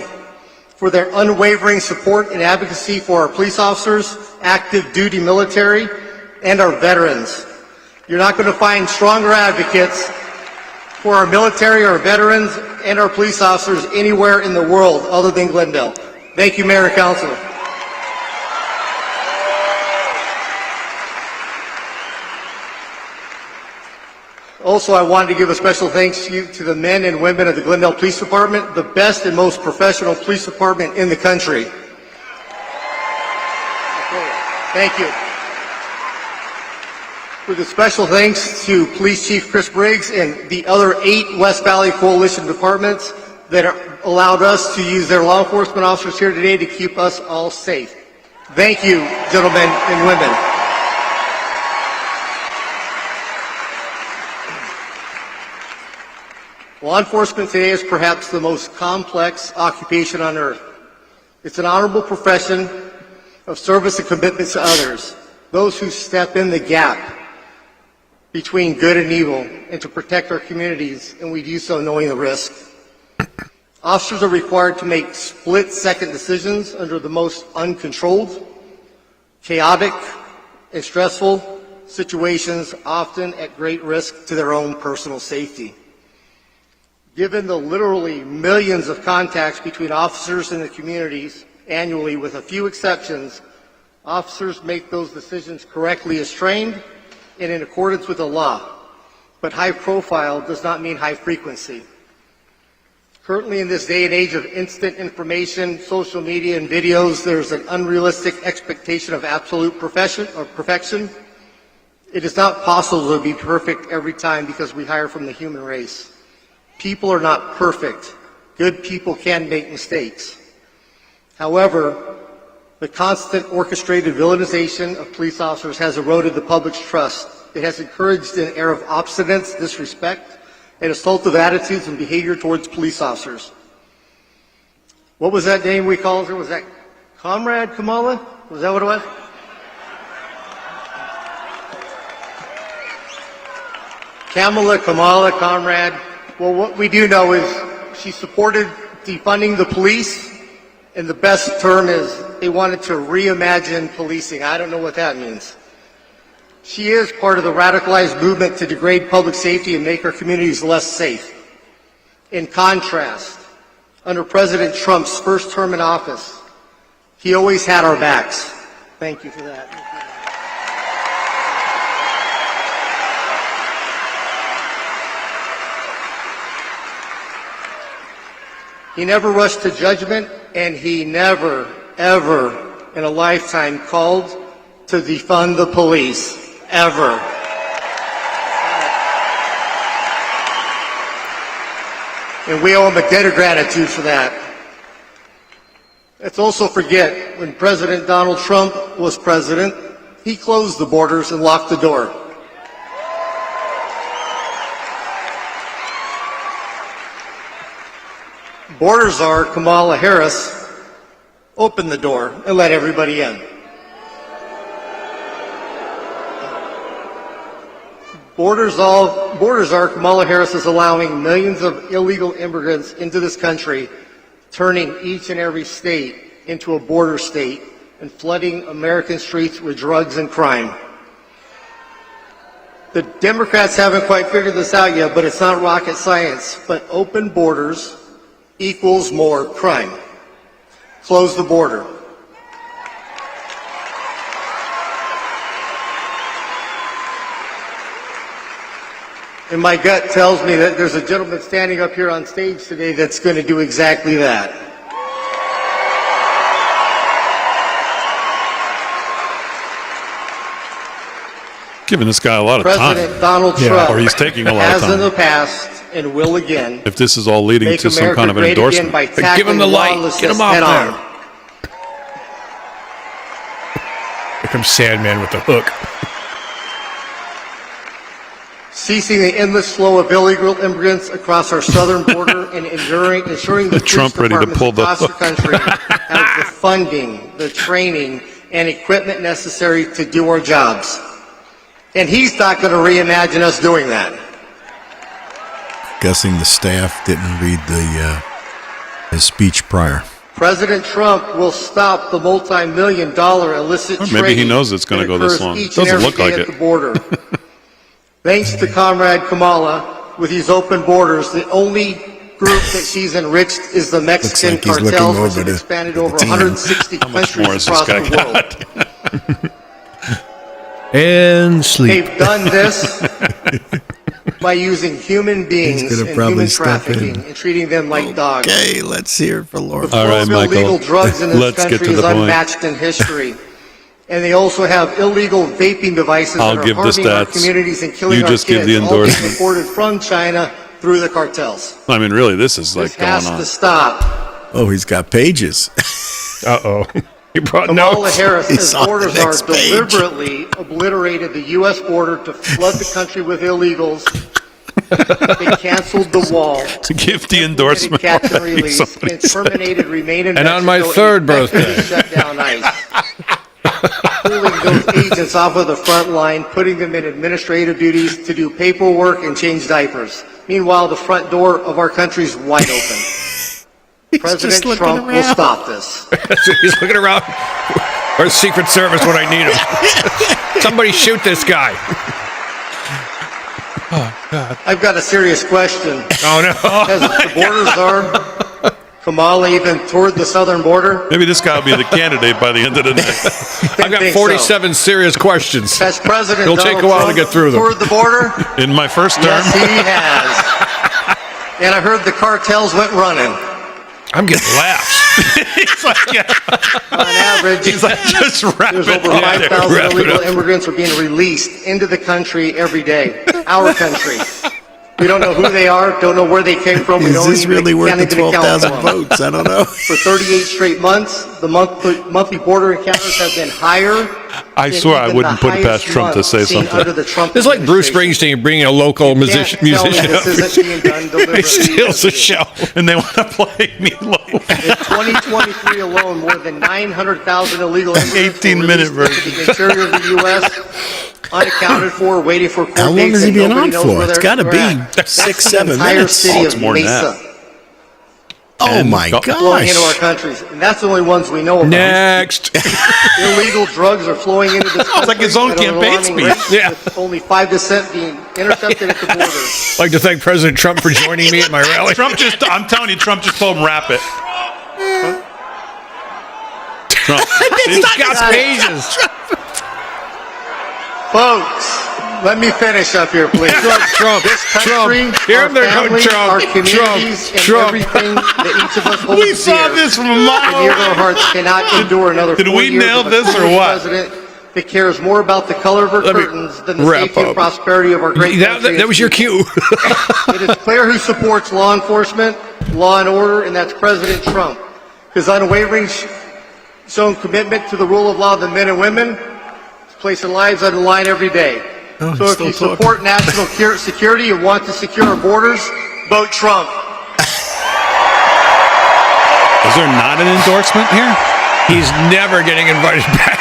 Speaker 3: for their unwavering support and advocacy for our police officers, active duty military, and our veterans. You're not going to find stronger advocates for our military, our veterans, and our police officers anywhere in the world other than Glendale. Thank you, Mayor and Council. Also, I wanted to give a special thanks to the men and women of the Glendale Police Department, the best and most professional police department in the country. Thank you. With a special thanks to Police Chief Chris Briggs and the other 8 West Valley Coalition departments that allowed us to use their law enforcement officers here today to keep us all safe. Thank you, gentlemen and women. Law enforcement today is perhaps the most complex occupation on earth. It's an honorable profession of service and commitment to others, those who step in the gap between good and evil and to protect our communities, and we do so knowing the risk. Officers are required to make split-second decisions under the most uncontrolled, chaotic, and stressful situations, often at great risk to their own personal safety. Given the literally millions of contacts between officers and the communities annually, with a few exceptions, officers make those decisions correctly as trained and in accordance with the law. But high profile does not mean high frequency. Currently, in this day and age of instant information, social media, and videos, there's an unrealistic expectation of absolute perfection. It is not possible to be perfect every time because we hire from the human race. People are not perfect. Good people can make mistakes. However, the constant orchestrated villainization of police officers has eroded the public's trust. It has encouraged an air of obstinance, disrespect, and assaultive attitudes and behavior towards police officers. What was that name we called her? Was that Comrade Kamala? Was that what it was? Kamala, Comrade. Well, what we do know is she supported defunding the police, and the best term is they wanted to reimagine policing. I don't know what that means. She is part of the radicalized movement to degrade public safety and make our communities less safe. In contrast, under President Trump's first term in office, he always had our backs. Thank you for that. He never rushed to judgment, and he never, ever in a lifetime called to defund the police, ever. And we owe him a debt of gratitude for that. Let's also forget, when President Donald Trump was president, he closed the borders and locked the door. Border czar Kamala Harris opened the door and let everybody in. Border czar Kamala Harris is allowing millions of illegal immigrants into this country, turning each and every state into a border state and flooding American streets with drugs and crime. The Democrats haven't quite figured this out yet, but it's not rocket science. But open borders equals more crime. Close the border. And my gut tells me that there's a gentleman standing up here on stage today that's going to do exactly that.
Speaker 2: Giving this guy a lot of
Speaker 3: President
Speaker 2: time.
Speaker 3: Donald Trump
Speaker 2: Or he's taking a lot of
Speaker 3: has in
Speaker 2: time.
Speaker 3: the past and will again
Speaker 2: If this is all leading
Speaker 3: make
Speaker 2: to some
Speaker 3: America
Speaker 2: kind of an
Speaker 3: great again
Speaker 2: endorsement.
Speaker 3: by
Speaker 2: Give
Speaker 3: tackling
Speaker 2: him the light. Get
Speaker 3: lawlessness
Speaker 2: him off
Speaker 3: head
Speaker 2: there.
Speaker 3: on.
Speaker 5: Here comes Sandman with the hook.
Speaker 3: Ceasing the endless flow of illegal immigrants across our southern border and ensuring the police
Speaker 2: Trump ready to
Speaker 3: departments
Speaker 2: pull the
Speaker 3: across the country have the funding, the training, and equipment necessary to do our jobs. And he's not going to reimagine us doing that.
Speaker 4: Guessing the staff didn't read his speech prior.
Speaker 3: President Trump will stop the multi-million-dollar illicit trade.
Speaker 2: Maybe he knows it's going to go this long. Doesn't look like
Speaker 3: at
Speaker 2: it.
Speaker 3: the border. Thanks to Comrade Kamala, with these open borders, the only group that she's enriched is the Mexican
Speaker 4: Looks like he's
Speaker 3: cartels,
Speaker 4: looking
Speaker 3: which
Speaker 4: over
Speaker 3: have
Speaker 4: to
Speaker 3: expanded
Speaker 4: the
Speaker 3: over
Speaker 4: team.
Speaker 3: 160
Speaker 2: How much more
Speaker 3: countries
Speaker 2: has this
Speaker 3: across
Speaker 2: guy
Speaker 3: the world.
Speaker 2: got?
Speaker 5: And sleep.
Speaker 3: They've done this by using human beings
Speaker 4: He's gonna
Speaker 3: and
Speaker 4: probably
Speaker 3: human
Speaker 4: step
Speaker 3: trafficking
Speaker 4: in.
Speaker 3: and treating them like dogs.
Speaker 4: Okay, let's hear it for Lord.
Speaker 2: All right,
Speaker 3: The flow of
Speaker 2: Michael.
Speaker 3: illegal drugs in this
Speaker 2: Let's get
Speaker 3: country
Speaker 2: to
Speaker 3: is
Speaker 2: the point.
Speaker 3: unmatched in history. And they also have illegal vaping devices
Speaker 2: I'll
Speaker 3: that are
Speaker 2: give the
Speaker 3: harming our
Speaker 2: stats.
Speaker 3: communities and killing
Speaker 2: You
Speaker 3: our
Speaker 2: just
Speaker 3: kids.
Speaker 2: give the
Speaker 3: all being
Speaker 2: endorsement.
Speaker 3: imported from China through the cartels.
Speaker 2: I mean, really, this is
Speaker 3: This
Speaker 2: like
Speaker 3: has
Speaker 2: going
Speaker 3: to
Speaker 2: on.
Speaker 3: stop.
Speaker 4: Oh, he's got pages.
Speaker 5: Uh-oh. He brought
Speaker 3: Kamala
Speaker 5: notes.
Speaker 3: Harris,
Speaker 4: He's
Speaker 3: as
Speaker 4: on the
Speaker 3: borders are
Speaker 4: next page.
Speaker 3: deliberately obliterated the U.S. border to flood the country with illegals. They canceled the wall.
Speaker 2: To give the endorsement
Speaker 3: Catch and
Speaker 2: already,
Speaker 3: release,
Speaker 2: somebody
Speaker 3: and
Speaker 2: said.
Speaker 3: terminated remain in
Speaker 5: And on my
Speaker 3: Mexico
Speaker 5: third
Speaker 3: and effectively
Speaker 5: birthday.
Speaker 3: shut down ICE. Pulling those agents off of the front line, putting them in administrative duties to do paperwork and change diapers. Meanwhile, the front door of our country is wide open. President
Speaker 4: looking
Speaker 3: Trump will
Speaker 4: around.
Speaker 3: stop this.
Speaker 5: He's looking around. Where's Secret Service when I need him? Somebody shoot this guy.
Speaker 3: I've got a serious question.
Speaker 5: Oh, no.
Speaker 3: Has the border czar, Kamala, even toured the southern border?
Speaker 2: Maybe this guy will be the candidate by the end of the night.
Speaker 5: I've got
Speaker 3: think so.
Speaker 5: 47 serious questions.
Speaker 3: Has President
Speaker 5: It'll take
Speaker 3: Donald
Speaker 5: a while to
Speaker 3: Trump
Speaker 5: get through them.
Speaker 3: toured the border?
Speaker 2: In my first term,
Speaker 3: Yes, he has. And I heard the cartels went running.
Speaker 5: I'm getting laughs.
Speaker 2: he's like, yeah.
Speaker 3: On average,
Speaker 2: He's like, just wrap
Speaker 3: there's
Speaker 2: it
Speaker 3: over
Speaker 2: up.
Speaker 3: 5,000
Speaker 5: wrap it
Speaker 3: illegal
Speaker 5: up.
Speaker 3: immigrants are being released into the country every day. Our country. We don't know who they are, don't know where they came from. We
Speaker 4: Is
Speaker 3: don't
Speaker 4: this
Speaker 3: even,
Speaker 4: really worth
Speaker 3: can't
Speaker 4: the
Speaker 3: even account
Speaker 4: 12,000
Speaker 3: for them.
Speaker 4: votes? I don't know.
Speaker 3: For 38 straight months, the monthly border encounters have been higher.
Speaker 2: I
Speaker 3: than
Speaker 2: swear I
Speaker 3: even
Speaker 2: wouldn't
Speaker 3: the
Speaker 2: put it past
Speaker 3: highest
Speaker 2: Trump to
Speaker 3: month
Speaker 2: say
Speaker 3: seen
Speaker 2: something.
Speaker 3: under the Trump
Speaker 5: It's like Bruce
Speaker 3: administration.
Speaker 5: Springsteen bringing a local musician
Speaker 3: Can't tell me
Speaker 5: up.
Speaker 3: this isn't being done
Speaker 5: He
Speaker 3: deliberately.
Speaker 5: steals the show.
Speaker 2: And they want to play Meatloaf.
Speaker 3: In 2023 alone, more than 900,000 illegal immigrants
Speaker 2: 18-minute
Speaker 3: were released into the interior of the U.S., unaccounted for, waiting for court
Speaker 4: How long
Speaker 3: dates,
Speaker 4: has he
Speaker 3: and
Speaker 4: been
Speaker 3: nobody
Speaker 4: on
Speaker 3: knows
Speaker 4: for?
Speaker 3: where
Speaker 4: It's
Speaker 3: they're
Speaker 4: gotta be
Speaker 3: at. That's
Speaker 4: 6,
Speaker 3: the
Speaker 4: 7
Speaker 3: entire
Speaker 4: minutes.
Speaker 3: city
Speaker 2: Oh, it's
Speaker 3: of
Speaker 2: more than
Speaker 3: Mesa
Speaker 2: that.
Speaker 4: Oh my
Speaker 3: flowing into our
Speaker 4: gosh.
Speaker 3: countries, and that's the only ones we know about.
Speaker 5: Next.
Speaker 3: Illegal drugs are flowing into this country
Speaker 2: like his own
Speaker 3: at an
Speaker 2: campaign
Speaker 3: alarming
Speaker 2: speech.
Speaker 3: rate,
Speaker 5: Yeah.
Speaker 3: with only 5% being intercepted at the border.
Speaker 5: I'd like to thank President Trump for joining me at my rally.
Speaker 2: I'm telling you, Trump just told him wrap it. Trump.
Speaker 5: He's got pages.
Speaker 3: Folks, let me finish up here, please.
Speaker 5: Trump,
Speaker 3: This country,
Speaker 5: Trump. Here
Speaker 3: our
Speaker 5: they're going,
Speaker 3: families,
Speaker 5: Trump,
Speaker 3: our communities, and
Speaker 5: Trump.
Speaker 3: everything that each of us holds
Speaker 2: We saw
Speaker 3: dear
Speaker 2: this from a
Speaker 3: and
Speaker 2: mile
Speaker 3: near to our
Speaker 2: away.
Speaker 3: hearts cannot endure another
Speaker 2: Did
Speaker 3: 4
Speaker 2: we
Speaker 3: years
Speaker 2: nail
Speaker 3: of a
Speaker 2: this or
Speaker 3: foolish
Speaker 2: what?
Speaker 3: president that cares more about the color of our
Speaker 5: Let me
Speaker 3: curtains than the
Speaker 5: wrap
Speaker 3: safety
Speaker 5: up.
Speaker 3: and prosperity of our great country.
Speaker 5: That was your cue.
Speaker 3: It is clear who supports law enforcement, law and order, and that's President Trump. His unwavering shown commitment to the rule of law of the men and women is placing lives on the line every day.
Speaker 4: Oh,
Speaker 3: So
Speaker 4: he's
Speaker 3: if you
Speaker 4: still talking.
Speaker 3: support national security and want to secure our borders, vote Trump.
Speaker 2: Is there not an endorsement here?
Speaker 5: He's never getting invited back.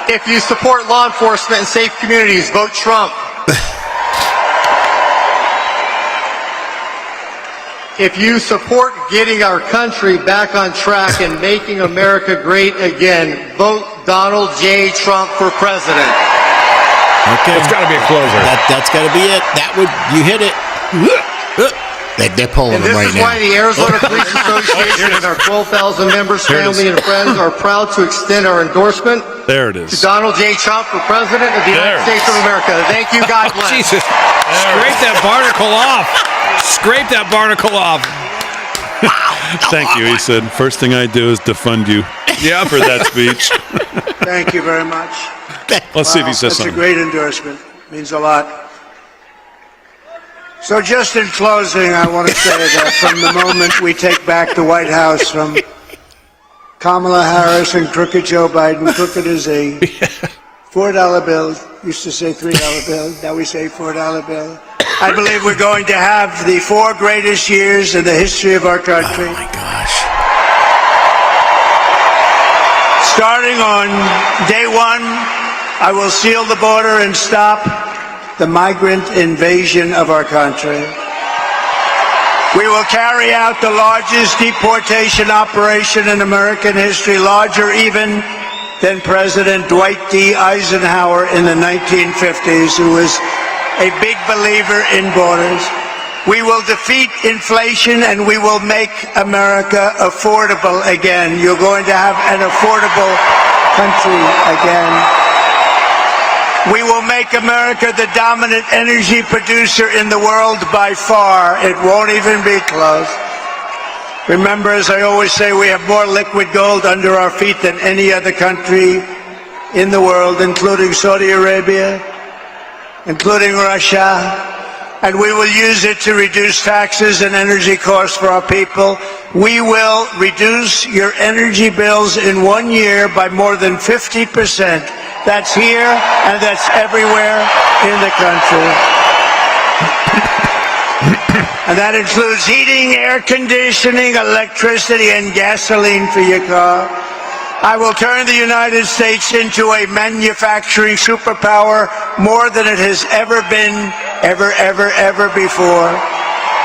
Speaker 3: If you support law enforcement and safe communities, vote Trump. If you support getting our country back on track and making America great again, vote Donald J. Trump for president.
Speaker 4: Okay.
Speaker 5: It's got to be a closer.
Speaker 4: That's got to be it. That would, you hit it. They're pulling
Speaker 3: And
Speaker 4: him
Speaker 3: this
Speaker 4: right
Speaker 3: is
Speaker 4: now.
Speaker 3: why the Arizona Police Association and our 12,000 members,
Speaker 2: Here it is.
Speaker 3: family, and friends are proud to extend our endorsement
Speaker 2: There it
Speaker 3: to
Speaker 2: is.
Speaker 3: Donald J. Trump for president of the
Speaker 2: There.
Speaker 3: United States of America. Thank you. God bless.
Speaker 5: Jesus. Scrape that barnacle off. Scrape that barnacle off.
Speaker 2: Thank you, he said. First thing I do is defund you.
Speaker 5: Yeah.
Speaker 2: For that speech.
Speaker 1: Thank you very much.
Speaker 2: Let's see if he says
Speaker 1: That's
Speaker 2: something.
Speaker 1: a great endorsement. Means a lot. So just in closing, I want to say that from the moment we take back the White House from Kamala Harris and crooked Joe Biden, crooked is a $4 bill, used to say $3 bill, now we say $4 bill. I believe we're going to have the 4 greatest years in the history of our country.
Speaker 4: Oh my gosh.
Speaker 1: Starting on day one, I will seal the border and stop the migrant invasion of our country. We will carry out the largest deportation operation in American history, larger even than President Dwight D. Eisenhower in the 1950s, who was a big believer in borders. We will defeat inflation and we will make America affordable again. You're going to have an affordable country again. We will make America the dominant energy producer in the world by far. It won't even be close. Remember, as I always say, we have more liquid gold under our feet than any other country in the world, including Saudi Arabia, including Russia. And we will use it to reduce taxes and energy costs for our people. We will reduce your energy bills in 1 year by more than 50%. That's here and that's everywhere in the country. And that includes heating, air conditioning, electricity, and gasoline for your car. I will turn the United States into a manufacturing superpower more than it has ever been, ever before.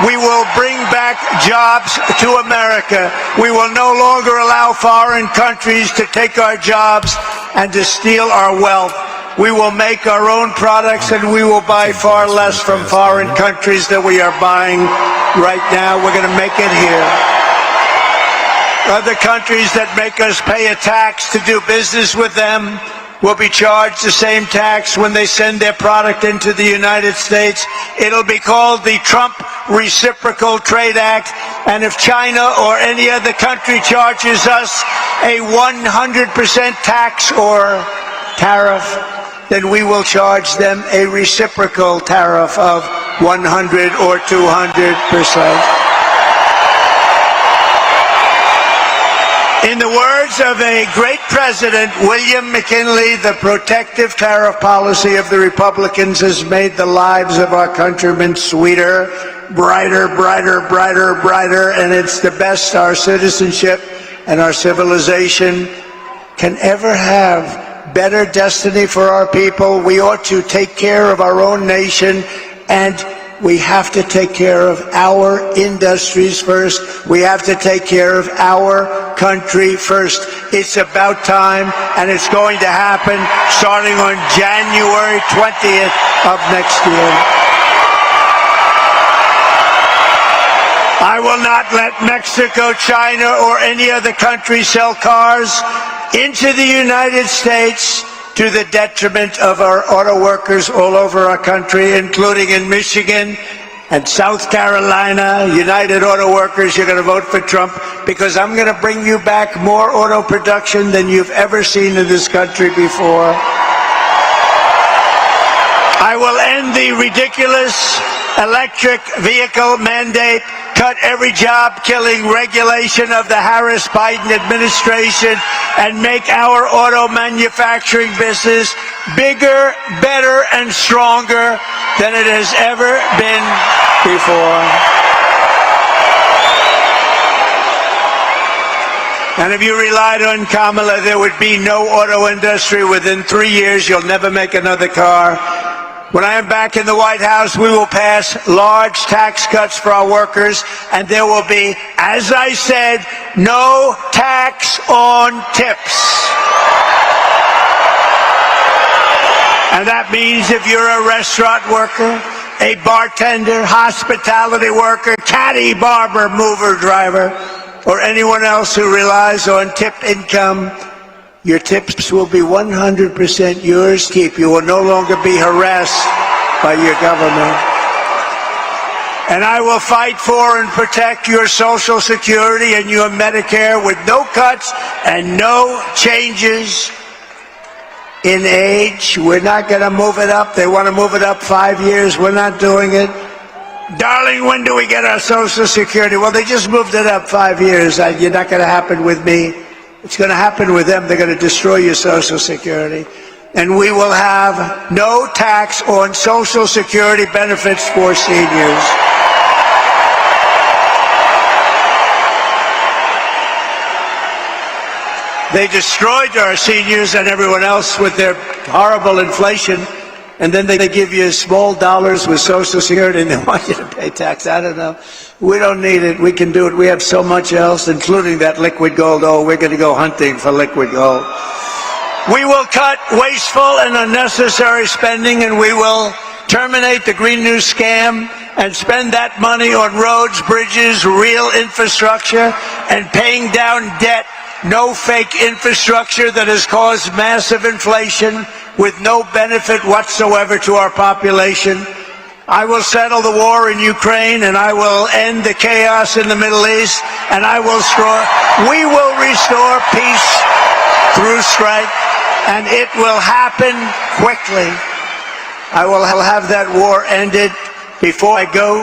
Speaker 1: We will bring back jobs to America. We will no longer allow foreign countries to take our jobs and to steal our wealth. We will make our own products and we will buy far less from foreign countries than we are buying right now. We're going to make it here. Other countries that make us pay a tax to do business with them will be charged the same tax when they send their product into the United States. It'll be called the Trump Reciprocal Trade Act. And if China or any other country charges us a 100% tax or tariff, then we will charge them a reciprocal tariff of 100 or 200%. In the words of a great president, William McKinley, the protective tariff policy of the Republicans has made the lives of our countrymen sweeter, brighter, and it's the best our citizenship and our civilization can ever have. Better destiny for our people. We ought to take care of our own nation, and we have to take care of our industries first. We have to take care of our country first. It's about time, and it's going to happen starting on January 20th of next year. I will not let Mexico, China, or any other country sell cars into the United States to the detriment of our auto workers all over our country, including in Michigan and South Carolina. United Auto Workers, you're going to vote for Trump because I'm going to bring you back more auto production than you've ever seen in this country before. I will end the ridiculous electric vehicle mandate, cut every job-killing regulation of the Harris-Biden administration, and make our auto manufacturing business bigger, better, and stronger than it has ever been before. And if you relied on Kamala, there would be no auto industry. Within 3 years, you'll never make another car. When I am back in the White House, we will pass large tax cuts for our workers, and there will be, as I said, no tax on tips. And that means if you're a restaurant worker, a bartender, hospitality worker, caddy, barber, mover, driver, or anyone else who relies on tip income, your tips will be 100% yours to keep. You will no longer be harassed by your government. And I will fight for and protect your Social Security and your Medicare with no cuts and no changes in age. We're not going to move it up. They want to move it up 5 years. We're not doing it. Darling, when do we get our Social Security? Well, they just moved it up 5 years. You're not going to happen with me. It's going to happen with them. They're going to destroy your Social Security. And we will have no tax on Social Security benefits for seniors. They destroyed our seniors and everyone else with their horrible inflation. And then they give you small dollars with Social Security and they want you to pay tax. I don't know. We don't need it. We can do it. We have so much else, including that liquid gold. Oh, we're going to go hunting for liquid gold. We will cut wasteful and unnecessary spending, and we will terminate the Green New Scam and spend that money on roads, bridges, real infrastructure, and paying down debt. No fake infrastructure that has caused massive inflation with no benefit whatsoever to our population. I will settle the war in Ukraine, and I will end the chaos in the Middle East, and we will restore peace through strike, and it will happen quickly. I will have that war ended before I go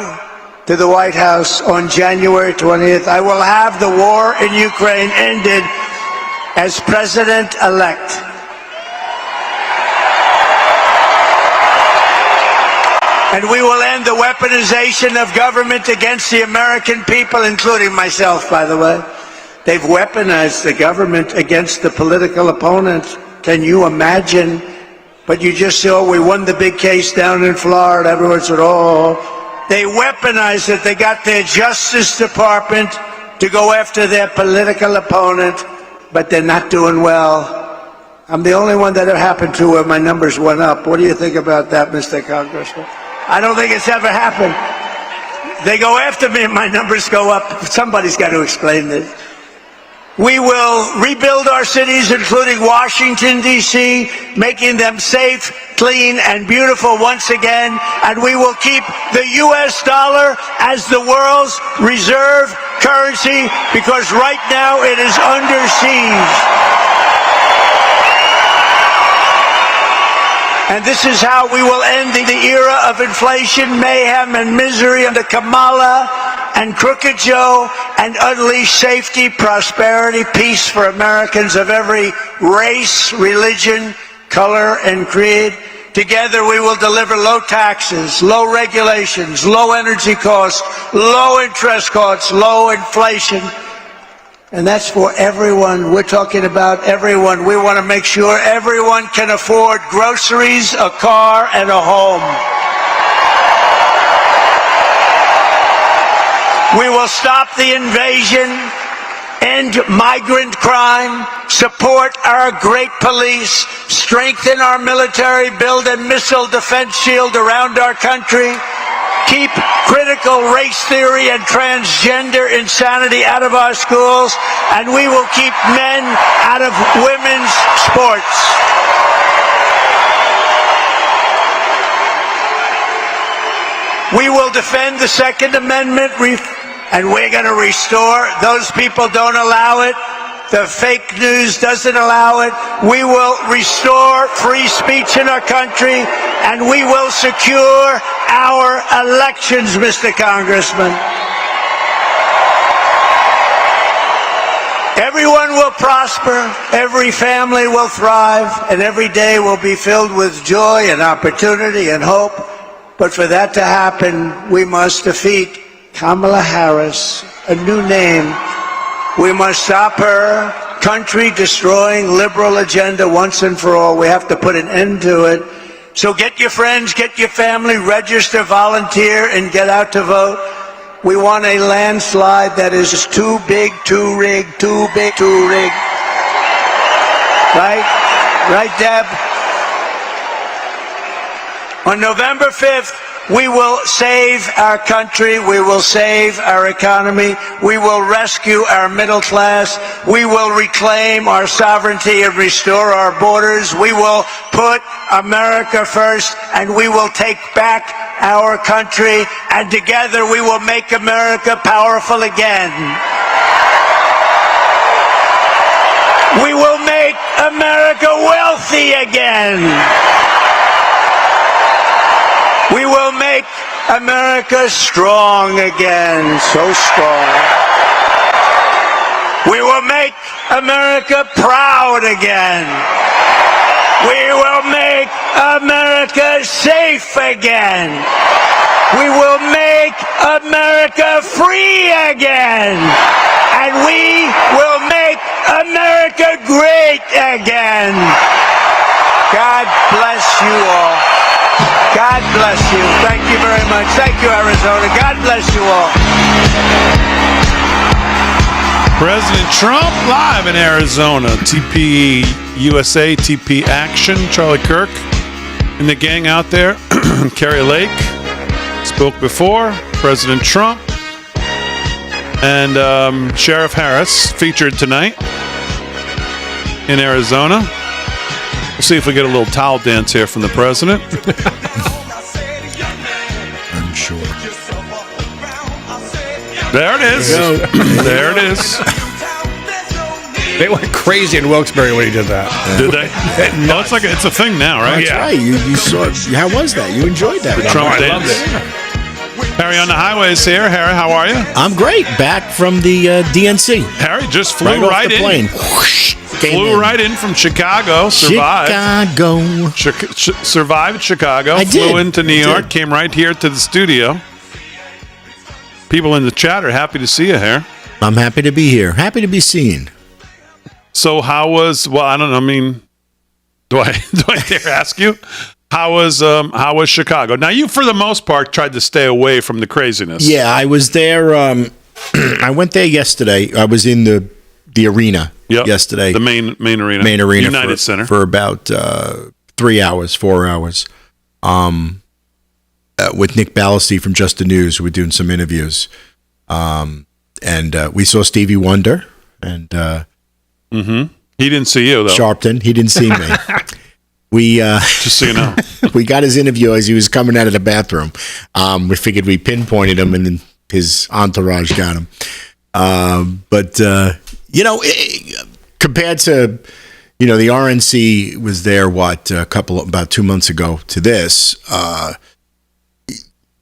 Speaker 1: to the White House on January 20th. I will have the war in Ukraine ended as president-elect. And we will end the weaponization of government against the American people, including myself, by the way. They've weaponized the government against the political opponent. Can you imagine? But you just saw we won the big case down in Florida. Everyone said, oh. They weaponized it. They got their Justice Department to go after their political opponent, but they're not doing well. I'm the only one that it happened to where my numbers went up. What do you think about that, Mr. Congressman? I don't think it's ever happened. They go after me and my numbers go up. Somebody's got to explain this. We will rebuild our cities, including Washington, D.C., making them safe, clean, and beautiful once again. And we will keep the U.S. dollar as the world's reserve currency, because right now it is under siege. And this is how we will end the era of inflation, mayhem, and misery under Kamala and Crooked Joe, and unleash safety, prosperity, peace for Americans of every race, religion, color, and creed. Together we will deliver low taxes, low regulations, low energy costs, low interest costs, low inflation. And that's for everyone. We're talking about everyone. We want to make sure everyone can afford groceries, a car, and a home. We will stop the invasion, end migrant crime, support our great police, strengthen our military, build a missile defense shield around our country, keep critical race theory and transgender insanity out of our schools, and we will keep men out of women's sports. We will defend the Second Amendment, and we're going to restore. Those people don't allow it. The fake news doesn't allow it. We will restore free speech in our country, and we will secure our elections, Mr. Congressman. Everyone will prosper, every family will thrive, and every day will be filled with joy and opportunity and hope. But for that to happen, we must defeat Kamala Harris, a new name. We must stop her country-destroying liberal agenda once and for all. We have to put an end to it. So get your friends, get your family, register, volunteer, and get out to vote. We want a landslide that is too big, too rigged, too big, too rigged. Right? Right, Deb? On November 5th, we will save our country, we will save our economy, we will rescue our middle class, we will reclaim our sovereignty and restore our borders, we will put America first, and we will take back our country, and together we will make America powerful again. We will make America wealthy again. We will make America strong again, so strong. We will make America proud again. We will make America safe again. We will make America free again. And we will make America great again. God bless you all. God bless you. Thank you very much. Thank you, Arizona. God bless you all.
Speaker 2: President Trump live in Arizona. TP USA, TP Action. Charlie Kirk and the gang out there. Carrie Lake spoke before. President Trump and Sheriff Harris featured tonight in Arizona. We'll see if we get a little towel dance here from the president.
Speaker 4: I'm sure.
Speaker 2: There it is. There it is.
Speaker 5: They went crazy in Wilkes-Barre when he did that.
Speaker 2: Did they? No, it's a thing now, right?
Speaker 4: That's right. You saw it. How was that? You enjoyed that?
Speaker 2: Trump
Speaker 5: I
Speaker 2: dance.
Speaker 5: loved it.
Speaker 2: Harry on the highway is here. Harry, how are you?
Speaker 4: I'm great. Back from the DNC.
Speaker 2: Harry just flew
Speaker 4: Right off
Speaker 2: right
Speaker 4: the
Speaker 2: in.
Speaker 4: plane. Whoosh, came
Speaker 2: Flew
Speaker 4: in.
Speaker 2: right in from Chicago. Survived.
Speaker 4: Chicago.
Speaker 2: Survived Chicago.
Speaker 4: I
Speaker 2: Flew
Speaker 4: did.
Speaker 2: into New
Speaker 4: I
Speaker 2: York.
Speaker 4: did.
Speaker 2: Came right here to the studio. People in the chat are happy to see you here.
Speaker 4: I'm happy to be here. Happy to be seen.
Speaker 2: So how was? Well, I don't know. I mean, do I dare ask you? How was Chicago? Now, you for the most part tried to stay away from the craziness.
Speaker 4: Yeah, I was there. I went there yesterday. I was in the arena yesterday.
Speaker 2: The main arena.
Speaker 4: Main arena.
Speaker 2: United Center.
Speaker 4: For about 4 hours. With Nick Ballasy from Just the News, who were doing some interviews. And we saw Stevie Wonder and
Speaker 2: He didn't see you, though.
Speaker 4: Sharpton. He didn't see me. We
Speaker 2: Just so you know.
Speaker 4: we got his interview as he was coming out of the bathroom. We figured we pinpointed him, and then his entourage got him. Compared to, the RNC was there, about 2 months ago to this.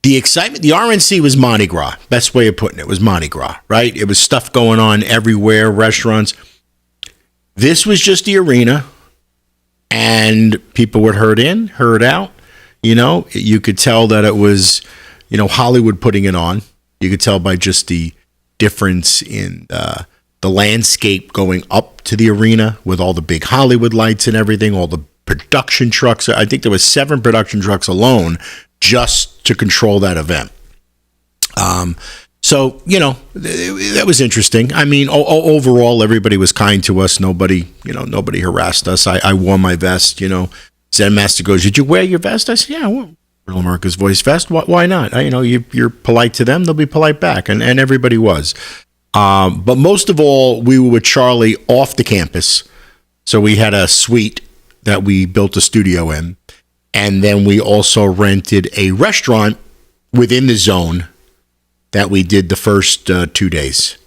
Speaker 4: The excitement, the RNC was Mardi Gras. Best way of putting it was Mardi Gras, right? It was stuff going on everywhere, restaurants. This was just the arena, and people would herd in, herd out. You could tell that it was, Hollywood putting it on. You could tell by just the difference in the landscape going up to the arena with all the big Hollywood lights and everything, all the production trucks. I think there was 7 production trucks alone just to control that event. So, that was interesting. I mean, overall, everybody was kind to us. Nobody harassed us. I wore my vest, Zen Master goes, "Did you wear your vest?" I said, "Yeah, I wore Real America's Voice vest. Why not? You're polite to them, they'll be polite back." And everybody was. But most of all, we were with Charlie off the campus. So we had a suite that we built a studio in. And then we also rented a restaurant within the zone that we did the first 2 days.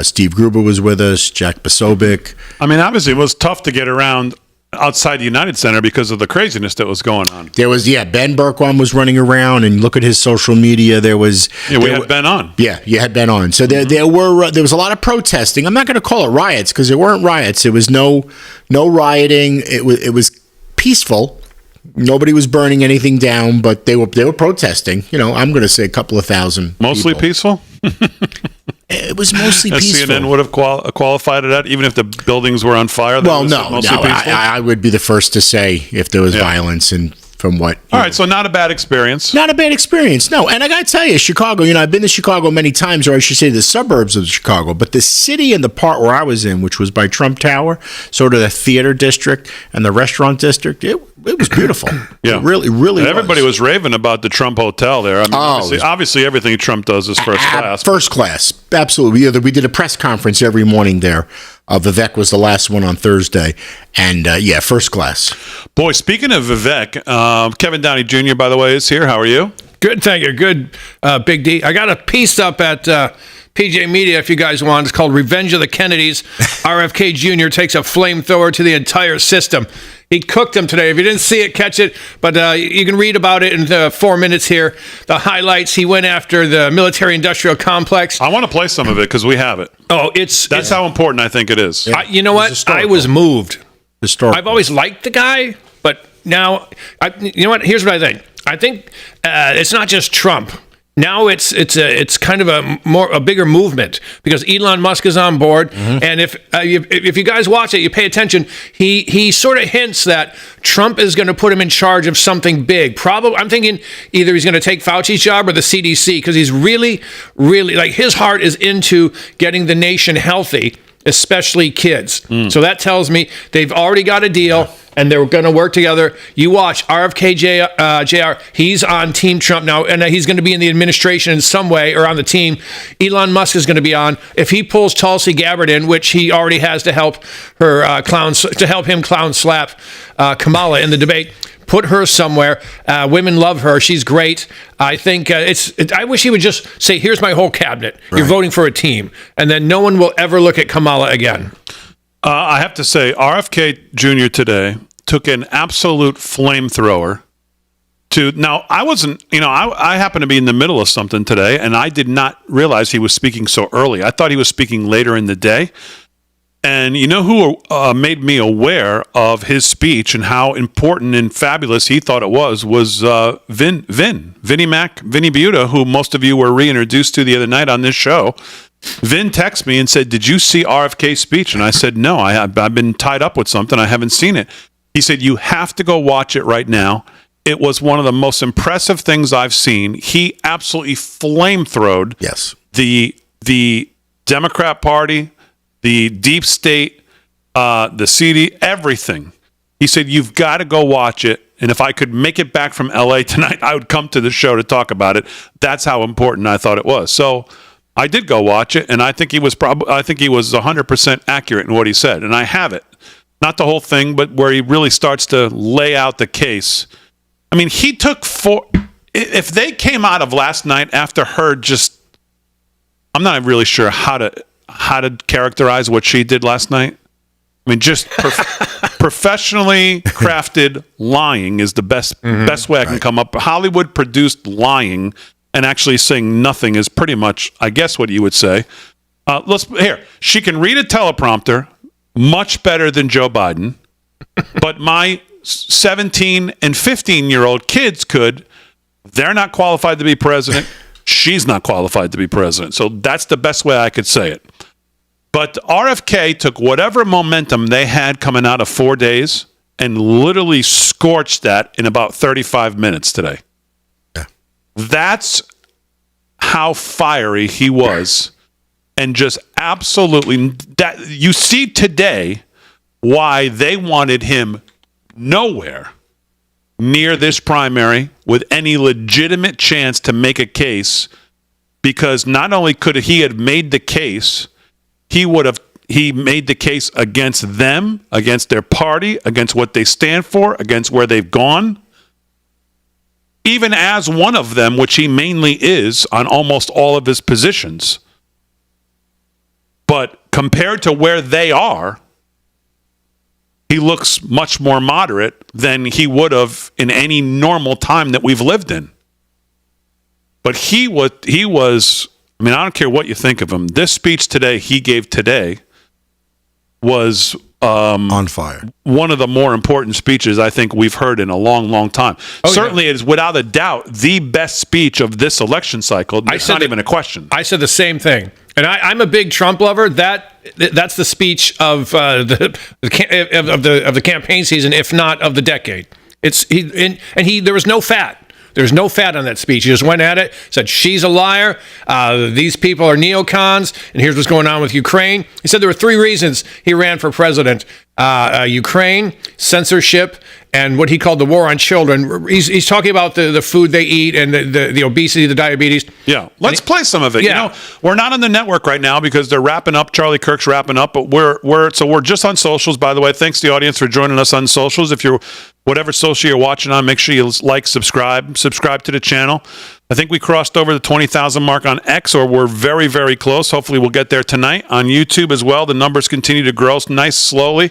Speaker 4: Steve Gruber was with us, Jack Posobiec.
Speaker 2: I mean, obviously, it was tough to get around outside the United Center because of the craziness that was going on.
Speaker 4: There was, Ben Berkwan was running around, and look at his social media. There was...
Speaker 2: We had Ben on.
Speaker 4: Yeah, you had Ben on. So there was a lot of protesting. I'm not going to call it riots because there weren't riots. It was no rioting. It was peaceful. Nobody was burning anything down, but they were protesting. I'm going to say a couple of thousand.
Speaker 2: Mostly
Speaker 4: people.
Speaker 2: Peaceful?
Speaker 4: It was mostly
Speaker 2: As
Speaker 4: peaceful.
Speaker 2: CNN would have qualified it at, even if the buildings were on fire?
Speaker 4: Well, no.
Speaker 2: Mostly peaceful?
Speaker 4: I would be the first to say if there was violence, and from what...
Speaker 2: All right, so not a bad experience.
Speaker 4: Not a bad experience, no. And I got to tell you, Chicago, I've been to Chicago many times, or I should say the suburbs of Chicago, but the city and the part where I was in, which was by Trump Tower, sort of the theater district and the restaurant district, it was beautiful.
Speaker 2: Yeah.
Speaker 4: It really
Speaker 2: And everybody was raving about the Trump Hotel there. I mean, obviously everything Trump does is first class.
Speaker 4: First class, absolutely. We did a press conference every morning there. Vivek was the last one on Thursday, and first class.
Speaker 2: Boy, speaking of Vivek, Kevin Downey Jr., by the way, is here. How are you?
Speaker 5: Good, thank you. Good, Big D. I got a piece up at PJ Media if you guys want. It's called Revenge of the Kennedys. RFK Jr. takes a flamethrower to the entire system. He cooked them today. If you didn't see it, catch it. But you can read about it in 4 minutes here. The highlights, he went after the military-industrial complex.
Speaker 2: I want to play some of it because we have it.
Speaker 5: Oh,
Speaker 2: That's how important I think it is.
Speaker 4: Yeah.
Speaker 5: you know what?
Speaker 4: Historical.
Speaker 5: I was moved.
Speaker 4: Historical.
Speaker 5: I've always liked the guy, but now, you know what? Here's what I think. I think it's not just Trump. Now it's kind of a bigger movement because Elon Musk is on board, and if you guys watch it, you pay attention. He sort of hints that Trump is going to put him in charge of something big. Probably, I'm thinking either he's going to take Fauci's job or the CDC because he's really, like his heart is into getting the nation healthy, especially kids. So that tells me they've already got a deal. And they're going to work together. You watch RFK Jr. He's on Team Trump now, and he's going to be in the administration in some way or on the team. Elon Musk is going to be on. If he pulls Tulsi Gabbard in, which he already has to help her him clown slap Kamala in the debate. Put her somewhere. Women love her. She's great. I think I wish he would just say, "Here's my whole cabinet. Right. You're voting for a team," and then no one will ever look at Kamala again.
Speaker 2: I have to say, RFK Jr. today took an absolute flamethrower to. Now, I wasn't, I happened to be in the middle of something today, and I did not realize he was speaking so early. I thought he was speaking later in the day. And you know who made me aware of his speech and how important and fabulous he thought it was Vinny Buda, who most of you were reintroduced to the other night on this show. Vin texted me and said, "Did you see RFK's speech?" And I said, "No, I've been tied up with something. I haven't seen it." He said, "You have to go watch it right now. It was one of the most impressive things I've seen." He absolutely flamethrowed the Democrat Party, the deep state, the CD, everything. He said, "You've got to go watch it. And if I could make it back from LA tonight, I would come to the show to talk about it." That's how important I thought it was. So I did go watch it, and I think he was 100% accurate in what he said, and I have it. Not the whole thing, but where he really starts to lay out the case. I mean, he took if they came out of last night after her I'm not really sure how to characterize what she did last night. I mean, just professionally crafted lying is the best way I can come up. Hollywood produced lying. And actually saying nothing is pretty much, I guess, what you would say. She can read a teleprompter much better than Joe Biden, but my 17 and 15-year-old kids could. They're not qualified to be president. She's not qualified to be president. So that's the best way I could say it. But RFK took whatever momentum they had coming out of 4 days and literally scorched that in about 35 minutes today. That's how fiery he was, and just absolutely that you see today why they wanted him nowhere near this primary with any legitimate chance to make a case, because not only could he have made the case, he made the case against them, against their party, against what they stand for, against where they've gone. Even as one of them, which he mainly is on almost all of his positions. But compared to where they are, he looks much more moderate than he would have in any normal time that we've lived in. But he was, I mean, I don't care what you think of him. This speech today he gave today was
Speaker 4: on fire.
Speaker 2: One of the more important speeches I think we've heard in a long, long time. Certainly, it is without a doubt the best speech of this election cycle. It's not even a question.
Speaker 5: I said the same thing, and I'm a big Trump lover. That's the speech of the campaign season, if not of the decade. There was no fat. There's no fat on that speech. He just went at it, said, she's a liar, these people are neocons, and here's what's going on with Ukraine. He said there were 3 reasons he ran for president. Ukraine, censorship, and what he called the war on children. He's talking about the food they eat and the obesity, the diabetes.
Speaker 2: Yeah, let's play some of it.
Speaker 5: Yeah.
Speaker 2: You know, we're not on the network right now because they're wrapping up. Charlie Kirk's wrapping up, but we're just on socials. By the way, thanks to the audience for joining us on socials. If you're whatever social you're watching on, make sure you like, subscribe to the channel. I think we crossed over the 20,000 mark on X, or we're very, very close. Hopefully we'll get there tonight. On YouTube as well, the numbers continue to grow nice, slowly,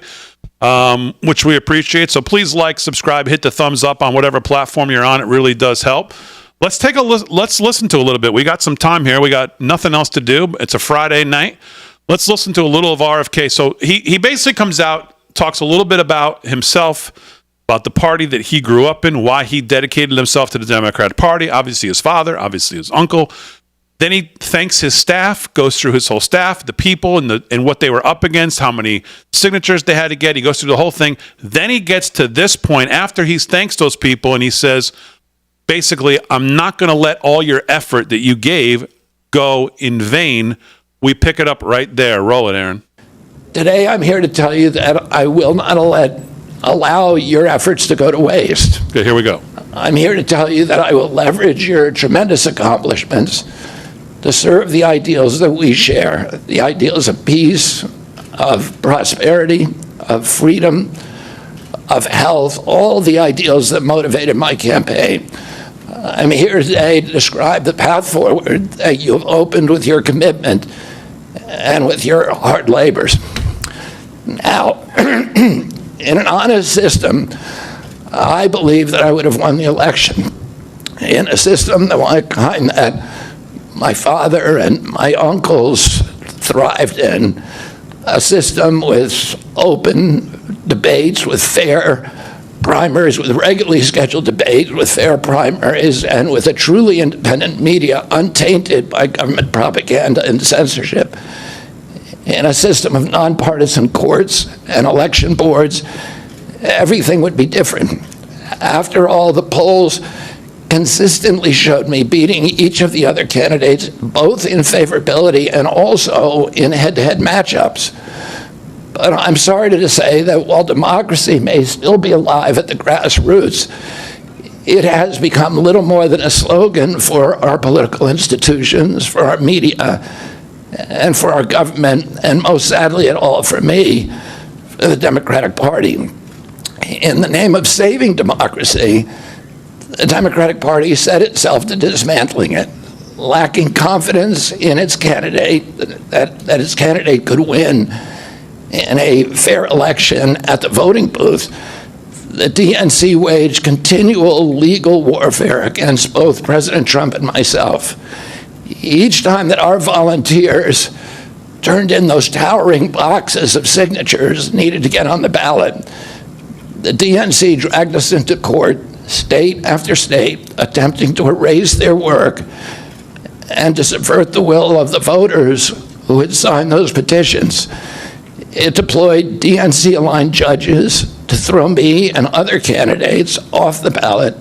Speaker 2: which we appreciate. So please like, subscribe, hit the thumbs up on whatever platform you're on. It really does help. Let's listen to a little bit. We got some time here. We got nothing else to do. It's a Friday night. Let's listen to a little of RFK. So he basically comes out, talks a little bit about himself, about the party that he grew up in, why he dedicated himself to the Democratic Party, obviously his father, obviously his uncle. Then he thanks his staff, goes through his whole staff, the people, and what they were up against, how many signatures they had to get. He goes through the whole thing. Then he gets to this point after he thanks those people, and he says, basically, I'm not going to let all your effort that you gave go in vain. We pick it up right there. Roll it, Aaron.
Speaker 6: Today, I'm here to tell you that I will not allow your efforts to go to waste.
Speaker 2: Okay, here we go.
Speaker 6: I'm here to tell you that I will leverage your tremendous accomplishments to serve the ideals that we share, the ideals of peace, of prosperity, of freedom, of health, all the ideals that motivated my campaign. I'm here today to describe the path forward that you have opened with your commitment and with your hard labors. Now, in an honest system, I believe that I would have won the election. In a system, the kind that my father and my uncles thrived in, a system with open debates, with fair primaries, with regularly scheduled debates, with fair primaries, and with a truly independent media untainted by government propaganda and censorship. In a system of nonpartisan courts and election boards, everything would be different. After all, the polls consistently showed me beating each of the other candidates, both in favorability and also in head-to-head matchups. But I'm sorry to say that while democracy may still be alive at the grassroots, it has become little more than a slogan for our political institutions, for our media, and for our government, and most sadly at all for me, for the Democratic Party. In the name of saving democracy, the Democratic Party set itself to dismantling it, lacking confidence in its candidate, that its candidate could win in a fair election at the voting booth. The DNC waged continual legal warfare against both President Trump and myself. Each time that our volunteers turned in those towering boxes of signatures needed to get on the ballot, the DNC dragged us into court, state after state, attempting to erase their work and to subvert the will of the voters who had signed those petitions. It deployed DNC-aligned judges to throw me and other candidates off the ballot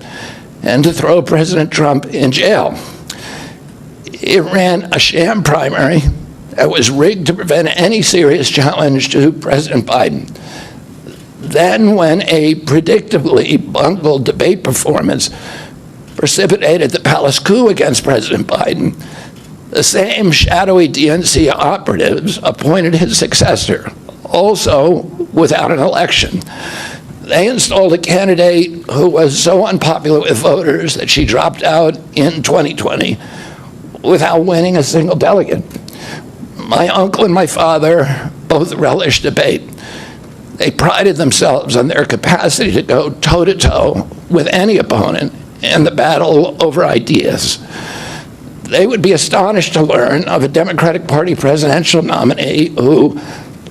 Speaker 6: and to throw President Trump in jail. It ran a sham primary that was rigged to prevent any serious challenge to President Biden. Then, when a predictably bungled debate performance precipitated the palace coup against President Biden, the same shadowy DNC operatives appointed his successor, also without an election. They installed a candidate who was so unpopular with voters that she dropped out in 2020 without winning a single delegate. My uncle and my father both relished debate. They prided themselves on their capacity to go toe-to-toe with any opponent in the battle over ideas. They would be astonished to learn of a Democratic Party presidential nominee who,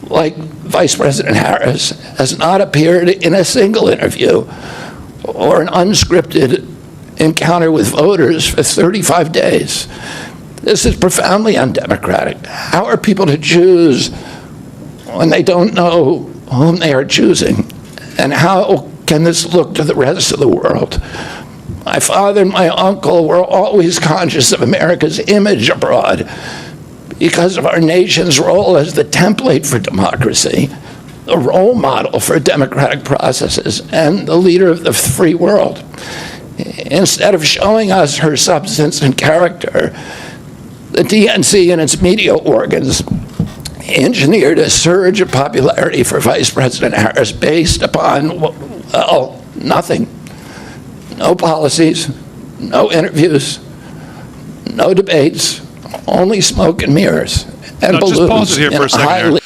Speaker 6: like Vice President Harris, has not appeared in a single interview or an unscripted encounter with voters for 35 days. This is profoundly undemocratic. How are people to choose when they don't know whom they are choosing? And how can this look to the rest of the world? My father and my uncle were always conscious of America's image abroad because of our nation's role as the template for democracy, the role model for democratic processes, and the leader of the free world. Instead of showing us her substance and character, the DNC and its media organs engineered a surge of popularity for Vice President Harris based upon, well, nothing. No policies, no interviews, no debates, only smoke and mirrors and balloons.
Speaker 2: Just pause it here for a second.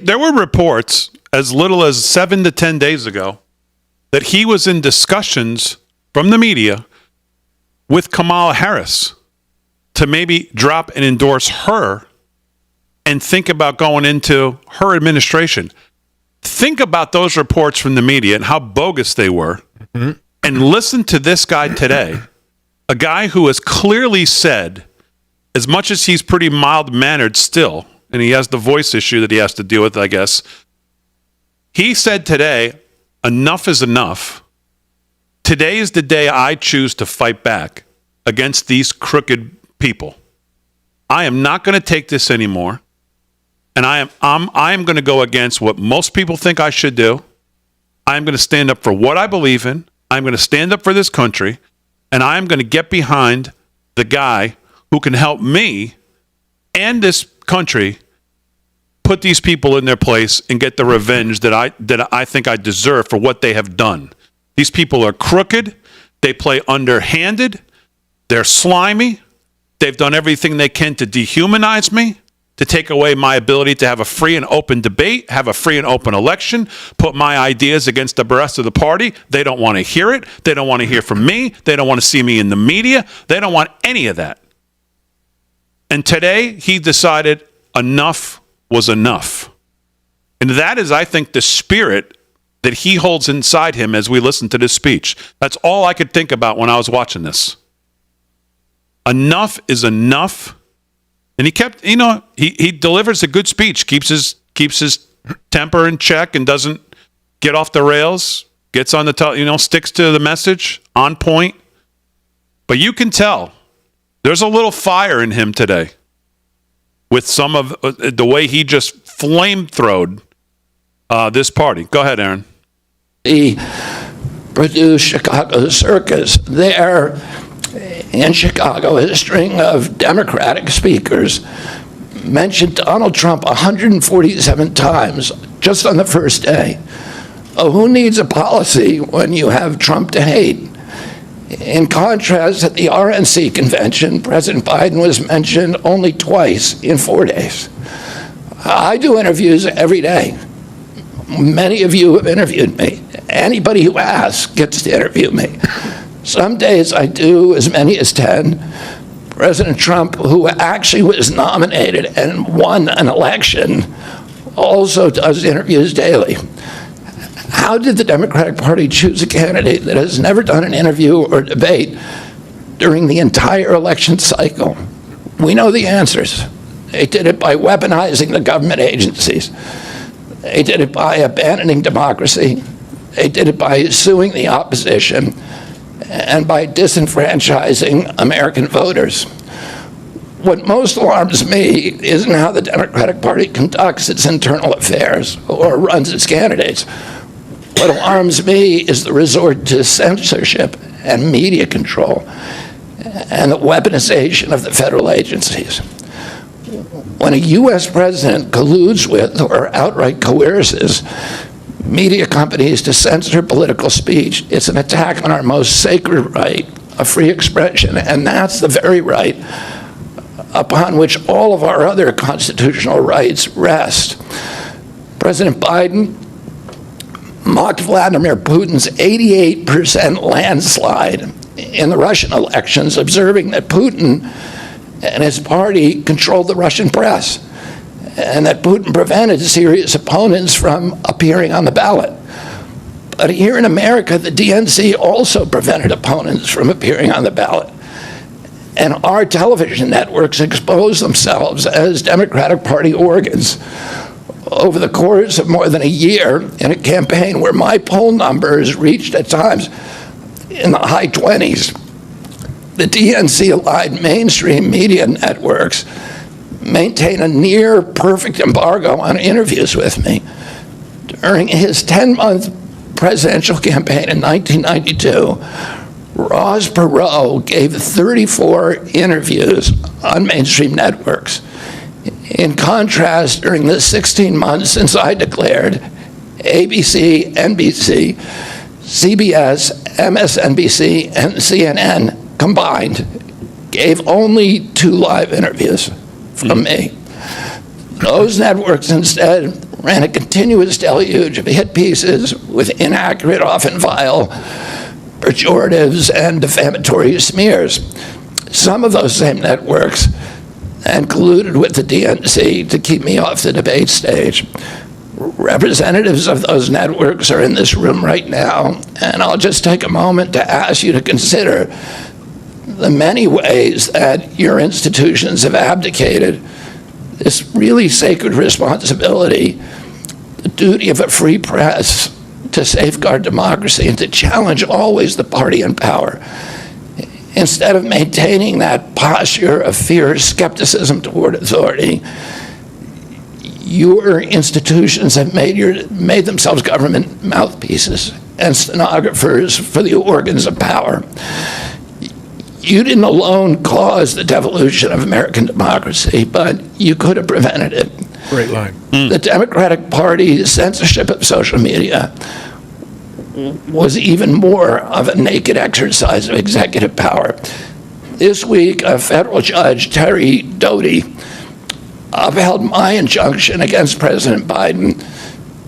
Speaker 2: There were reports as little as 7 to 10 days ago that he was in discussions from the media with Kamala Harris to maybe drop and endorse her and think about going into her administration. think about those reports from the media and how bogus they were, and listen to this guy today, a guy who has clearly said, as much as he's pretty mild-mannered still, and he has the voice issue that he has to deal with, I guess, he said today, enough is enough. Today is the day I choose to fight back against these crooked people. I am not going to take this anymore. And I am going to go against what most people think I should do. I'm going to stand up for what I believe in. I'm going to stand up for this country. And I'm going to get behind the guy who can help me and this country put these people in their place and get the revenge that I think I deserve for what they have done. These people are crooked. They play underhanded. They're slimy. They've done everything they can to dehumanize me, to take away my ability to have a free and open debate, have a free and open election, put my ideas against the rest of the party. They don't want to hear it. They don't want to hear from me. They don't want to see me in the media. They don't want any of that. And today, he decided enough was enough. And that is, I think, the spirit that he holds inside him as we listen to this speech. That's all I could think about when I was watching this. Enough is enough. And he kept, he delivers a good speech, keeps his temper in check and doesn't get off the rails, gets on the, sticks to the message, on point. But you can tell there's a little fire in him today with some of the way he just flamethrowed this party. Go ahead, Aaron.
Speaker 6: He produced Chicago Circus. There in Chicago, a string of Democratic speakers mentioned Donald Trump 147 times just on the first day. Who needs a policy when you have Trump to hate? In contrast, at the RNC convention, President Biden was mentioned only twice in 4 days. I do interviews every day. Many of you have interviewed me. Anybody who asks gets to interview me. Some days I do as many as 10. President Trump, who actually was nominated and won an election, also does interviews daily. How did the Democratic Party choose a candidate that has never done an interview or debate during the entire election cycle? We know the answers. They did it by weaponizing the government agencies. They did it by abandoning democracy. They did it by suing the opposition and by disenfranchising American voters. What most alarms me isn't how the Democratic Party conducts its internal affairs or runs its candidates. What alarms me is the resort to censorship and media control and the weaponization of the federal agencies. When a U.S. president colludes with or outright coerces media companies to censor political speech, it's an attack on our most sacred right of free expression, and that's the very right upon which all of our other constitutional rights rest. President Biden mocked Vladimir Putin's 88% landslide in the Russian elections, observing that Putin and his party controlled the Russian press, and that Putin prevented serious opponents from appearing on the ballot. But here in America, the DNC also prevented opponents from appearing on the ballot. And our television networks expose themselves as Democratic Party organs. Over the course of more than a year, in a campaign where my poll numbers reached at times in the high 20s, the DNC-aligned mainstream media networks maintain a near perfect embargo on interviews with me. During his 10-month presidential campaign in 1992, Ross Perot gave 34 interviews on mainstream networks. In contrast, during the 16 months since I declared, ABC, NBC, CBS, MSNBC, and CNN combined gave only 2 live interviews from me. Those networks instead ran a continuous deluge of hit pieces with inaccurate, often vile, pejoratives and defamatory smears. Some of those same networks and colluded with the DNC to keep me off the debate stage. Representatives of those networks are in this room right now, and I'll just take a moment to ask you to consider the many ways that your institutions have abdicated this really sacred responsibility, the duty of a free press to safeguard democracy and to challenge always the party in power. Instead of maintaining that posture of fierce skepticism toward authority, your institutions have made themselves government mouthpieces and stenographers for the organs of power. You didn't alone cause the devolution of American democracy, but you could have prevented it.
Speaker 5: Great line.
Speaker 6: The Democratic Party's censorship of social media was even more of a naked exercise of executive power. This week, a federal judge, Terry Doty, upheld my injunction against President Biden,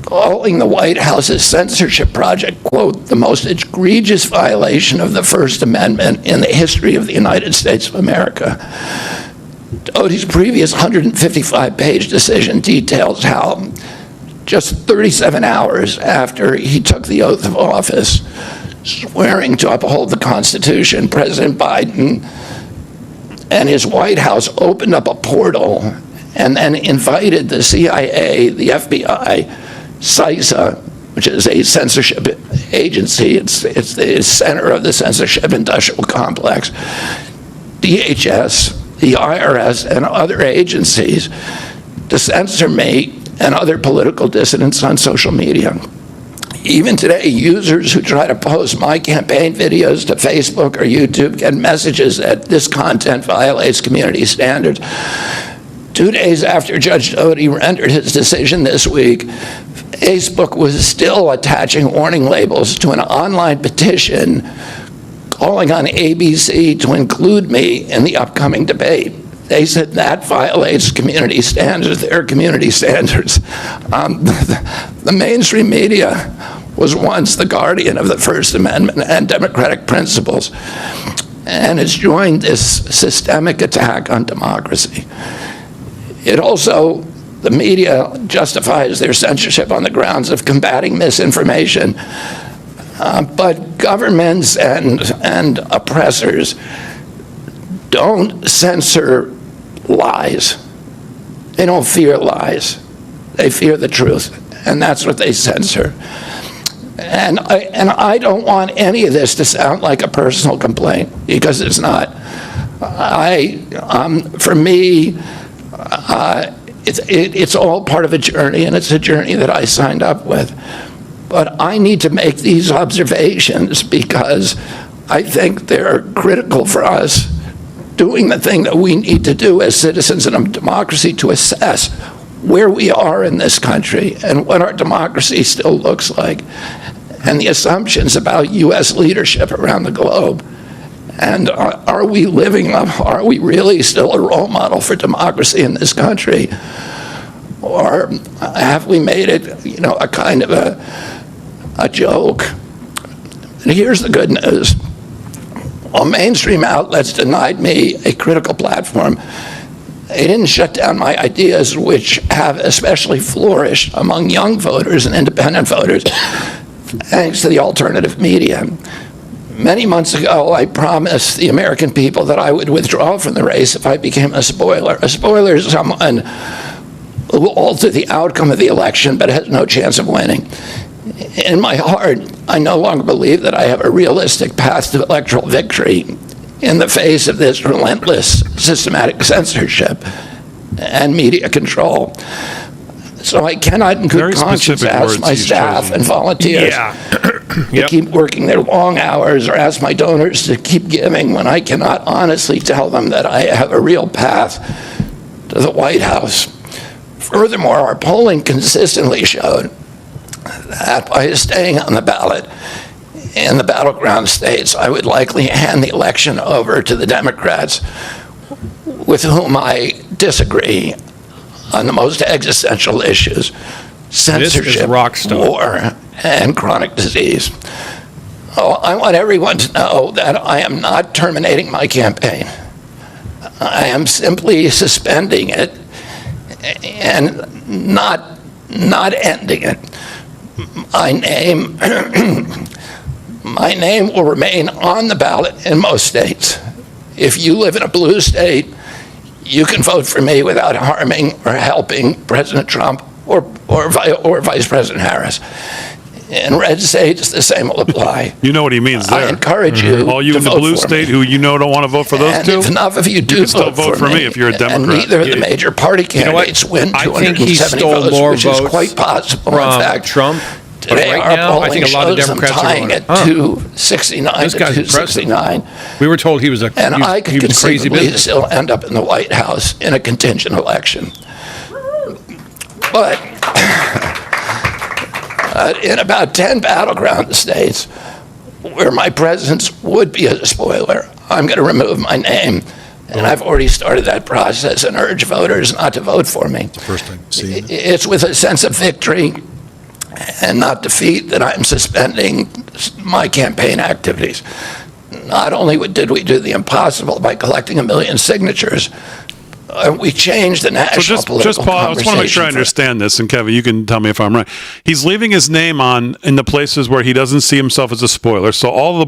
Speaker 6: calling the White House's censorship project, quote, the most egregious violation of the First Amendment in the history of the United States of America. Doty's previous 155-page decision details how just 37 hours after he took the oath of office, swearing to uphold the Constitution, President Biden and his White House opened up a portal and then invited the CIA, the FBI, CISA, which is a censorship agency, it's the center of the censorship industrial complex, DHS, the IRS, and other agencies to censor me and other political dissidents on social media. Even today, users who try to post my campaign videos to Facebook or YouTube get messages that this content violates community standards. 2 days after Judge Doty rendered his decision this week, Facebook was still attaching warning labels to an online petition calling on ABC to include me in the upcoming debate. They said that violates community standards, their community standards. The mainstream media was once the guardian of the First Amendment and democratic principles, and it's joined this systemic attack on democracy. It also, the media justifies their censorship on the grounds of combating misinformation, but governments and oppressors don't censor lies. They don't fear lies. They fear the truth, and that's what they censor. And I don't want any of this to sound like a personal complaint, because it's not. For me, it's all part of a journey, and it's a journey that I signed up with. But I need to make these observations because I think they're critical for us doing the thing that we need to do as citizens in a democracy to assess where we are in this country and what our democracy still looks like, and the assumptions about U.S. leadership around the globe. And are we living up, are we really still a role model for democracy in this country? Or have we made it, a kind of a joke? And here's the good news. While mainstream outlets denied me a critical platform, they didn't shut down my ideas, which have especially flourished among young voters and independent voters, thanks to the alternative media. Many months ago, I promised the American people that I would withdraw from the race if I became a spoiler. A spoiler is someone who will alter the outcome of the election but has no chance of winning. In my heart, I no longer believe that I have a realistic path to electoral victory in the face of this relentless, systematic censorship and media control. So I cannot in good conscience ask my staff and volunteers to keep working their long hours, or ask my donors to keep giving when I cannot honestly tell them that I have a real path to the White House. Furthermore, our polling consistently showed that by staying on the ballot in the battleground states, I would likely hand the election over to the Democrats, with whom I disagree on the most existential issues: censorship, war, and chronic disease. I want everyone to know that I am not terminating my campaign. I am simply suspending it and not not ending it. My name, my name will remain on the ballot in most states. If you live in a blue state, you can vote for me without harming or helping President Trump or Vice President Harris. In red states, the same will apply.
Speaker 2: You know what he means there.
Speaker 6: I encourage you
Speaker 2: All you
Speaker 6: to
Speaker 2: in the
Speaker 6: vote
Speaker 2: blue
Speaker 6: for
Speaker 2: state
Speaker 6: me.
Speaker 2: who don't want to vote for those
Speaker 6: And
Speaker 2: two,
Speaker 6: if enough of you do
Speaker 2: you can still vote for me if you're a Democrat.
Speaker 6: and neither of the major party
Speaker 5: know what?
Speaker 6: candidates win
Speaker 5: I think
Speaker 6: 270
Speaker 5: he stole
Speaker 6: votes,
Speaker 5: more
Speaker 6: which is
Speaker 5: votes
Speaker 6: quite possible.
Speaker 5: from
Speaker 6: In fact,
Speaker 5: Trump. But
Speaker 6: today
Speaker 5: right
Speaker 6: our
Speaker 5: now, I
Speaker 6: polling
Speaker 5: think a lot of
Speaker 6: shows
Speaker 5: Democrats
Speaker 6: him
Speaker 5: are
Speaker 6: tying
Speaker 5: going,
Speaker 6: at 269
Speaker 5: This
Speaker 6: to
Speaker 5: guy's impressive.
Speaker 6: 269.
Speaker 5: We were told he was a
Speaker 6: And I
Speaker 5: he
Speaker 6: could
Speaker 5: was crazy
Speaker 6: conceivably
Speaker 5: business.
Speaker 6: still end up in the White House in a contingent election. But in about 10 battleground states where my presence would be a spoiler, I'm going to remove my name. And I've already started that process and urge voters not to vote for me.
Speaker 4: First time seeing it.
Speaker 6: It's with a sense of victory and not defeat that I'm suspending my campaign activities. Not only did we do the impossible by collecting 1 million signatures, we changed the
Speaker 2: So
Speaker 6: national
Speaker 2: just
Speaker 6: political
Speaker 2: pause. I just want to make sure I
Speaker 6: conversation
Speaker 2: understand this, and Kevin, you can tell me if I'm right. He's leaving his name on in the places where he doesn't see himself as a spoiler. So all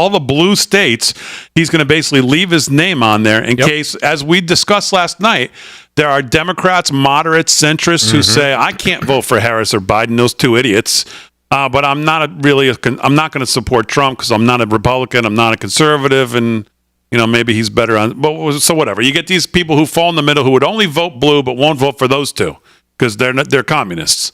Speaker 2: the blue states, he's going to basically leave his name on there in case, as we discussed last night, there are Democrats, moderates, centrists who say, I can't vote for Harris or Biden, those two idiots. But I'm not I'm not going to support Trump because I'm not a Republican, I'm not a conservative, and maybe he's better on. But so whatever. You get these people who fall in the middle who would only vote blue but won't vote for those two because they're communists.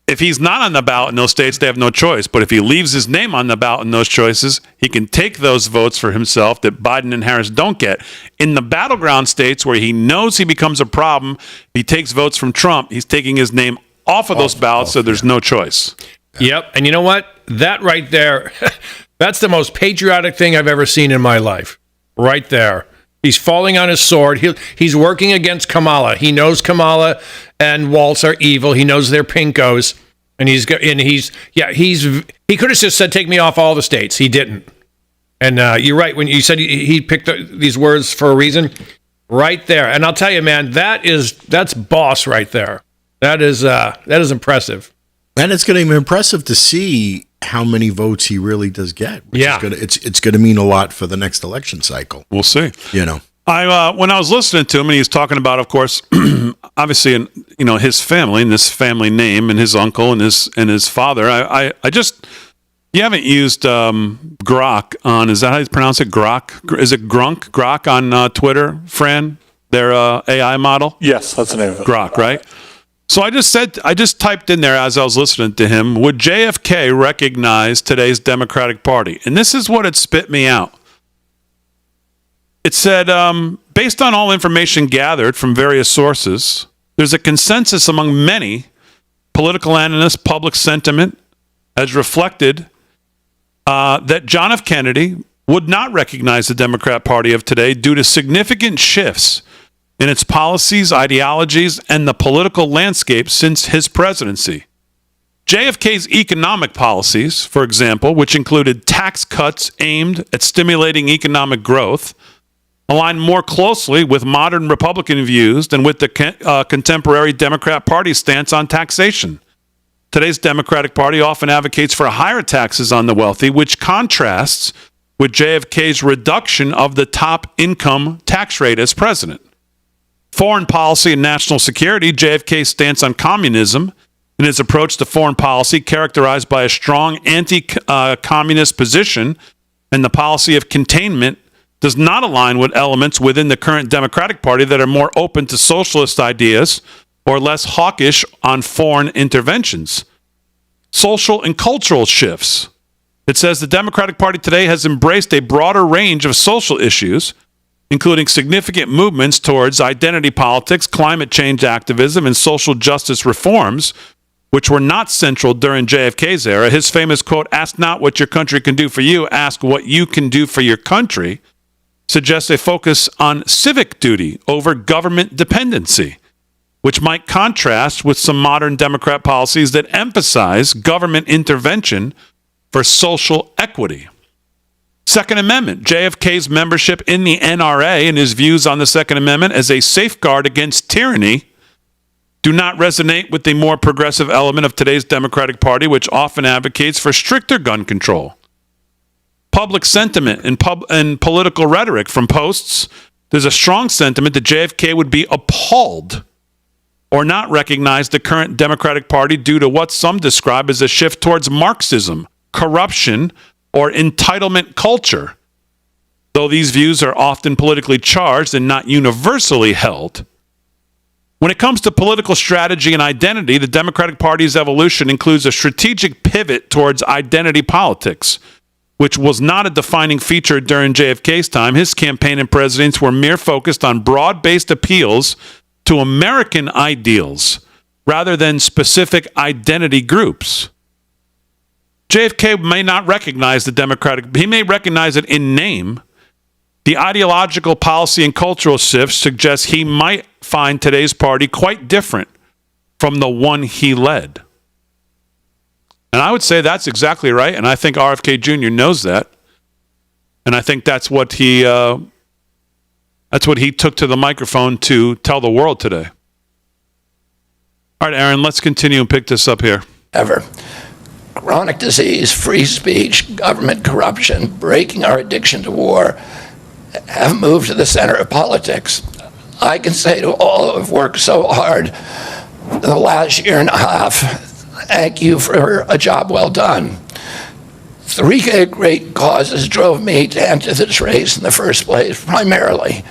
Speaker 2: If he's not on the ballot in those states, they have no choice. But if he leaves his name on the ballot in those choices, he can take those votes for himself that Biden and Harris don't get. In the battleground states where he knows he becomes a problem, he takes votes from Trump. He's taking his name off of those ballots, so there's no choice.
Speaker 5: Yep. And you know what? That right there, that's the most patriotic thing I've ever seen in my life. Right there. He's falling on his sword. He's working against Kamala. He knows Kamala and Waltz are evil. He knows they're pinkos. And he could have just said, take me off all the states. He didn't. And you're right. When you said he picked these words for a reason, right there. And I'll tell you, man, that's boss right there. That is impressive.
Speaker 4: And it's going to be impressive to see how many votes he really does get. It's going to mean a lot for the next election cycle.
Speaker 2: We'll see.
Speaker 4: I
Speaker 2: when I was listening to him, and he was talking about, of course, obviously, his family and this family name and his uncle and his father. I just, you haven't used Grok on, is that how you pronounce it? Grok? Is it Grok on Twitter, Fran? Their AI model?
Speaker 7: Yes, that's the name of it.
Speaker 2: Grok, right? So I just typed in there as I was listening to him, would JFK recognize today's Democratic Party? And this is what it spit me out. It said, based on all information gathered from various sources, there's a consensus among many political analysts, public sentiment, as reflected, that John F. Kennedy would not recognize the Democrat Party of today due to significant shifts in its policies, ideologies, and the political landscape since his presidency. JFK's economic policies, for example, which included tax cuts aimed at stimulating economic growth, align more closely with modern Republican views than with the contemporary Democrat Party's stance on taxation. Today's Democratic Party often advocates for higher taxes on the wealthy, which contrasts with JFK's reduction of the top income tax rate as president. Foreign policy and national security, JFK's stance on communism and his approach to foreign policy characterized by a strong anti-communist position and the policy of containment does not align with elements within the current Democratic Party that are more open to socialist ideas or less hawkish on foreign interventions. Social and cultural shifts. It says the Democratic Party today has embraced a broader range of social issues, including significant movements towards identity politics, climate change activism, and social justice reforms, which were not central during JFK's era. His famous quote, "Ask not what your country can do for you, ask what you can do for your country," suggests a focus on civic duty over government dependency, which might contrast with some modern Democrat policies that emphasize government intervention for social equity. Second Amendment, JFK's membership in the NRA and his views on the Second Amendment as a safeguard against tyranny do not resonate with the more progressive element of today's Democratic Party, which often advocates for stricter gun control. Public sentiment and political rhetoric from posts, there's a strong sentiment that JFK would be appalled or not recognize the current Democratic Party due to what some describe as a shift towards Marxism, corruption, or entitlement culture. Though these views are often politically charged and not universally held, when it comes to political strategy and identity, the Democratic Party's evolution includes a strategic pivot towards identity politics, which was not a defining feature during JFK's time. His campaign and presidency were mere focused on broad-based appeals to American ideals rather than specific identity groups. JFK may not recognize the Democratic, he may recognize it in name. The ideological, policy, and cultural shifts suggest he might find today's party quite different from the one he led. And I would say that's exactly right, and I think RFK Jr. knows that. And I think that's what he took to the microphone to tell the world today. All right, Aaron, let's continue and pick this up here.
Speaker 6: Ever. Chronic disease, free speech, government corruption, breaking our addiction to war have moved to the center of politics. I can say to all who have worked so hard in the last year and a half, thank you for a job well done. Three great causes drove me to enter this race in the first place, primarily.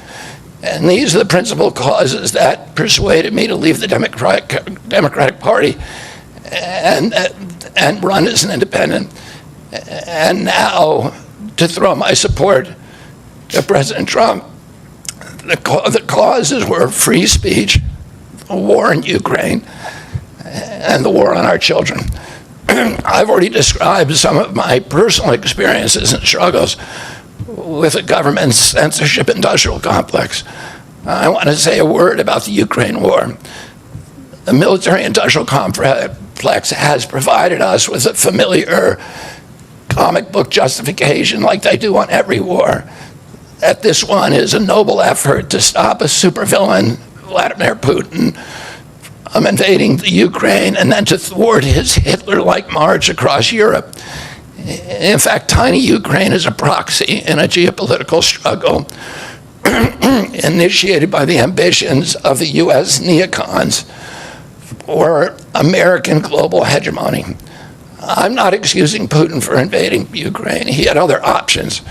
Speaker 6: And these are the principal causes that persuaded me to leave the Democratic Party and run as an independent. And now to throw my support to President Trump. The causes were free speech, the war in Ukraine, and the war on our children. I've already described some of my personal experiences and struggles with the government's censorship industrial complex. I want to say a word about the Ukraine war. The military industrial complex has provided us with a familiar comic book justification, like they do on every war, that this one is a noble effort to stop a supervillain, Vladimir Putin, from invading the Ukraine and then to thwart his Hitler-like march across Europe. In fact, tiny Ukraine is a proxy in a geopolitical struggle initiated by the ambitions of the U.S. neocons for American global hegemony. I'm not excusing Putin for invading Ukraine. He had other options.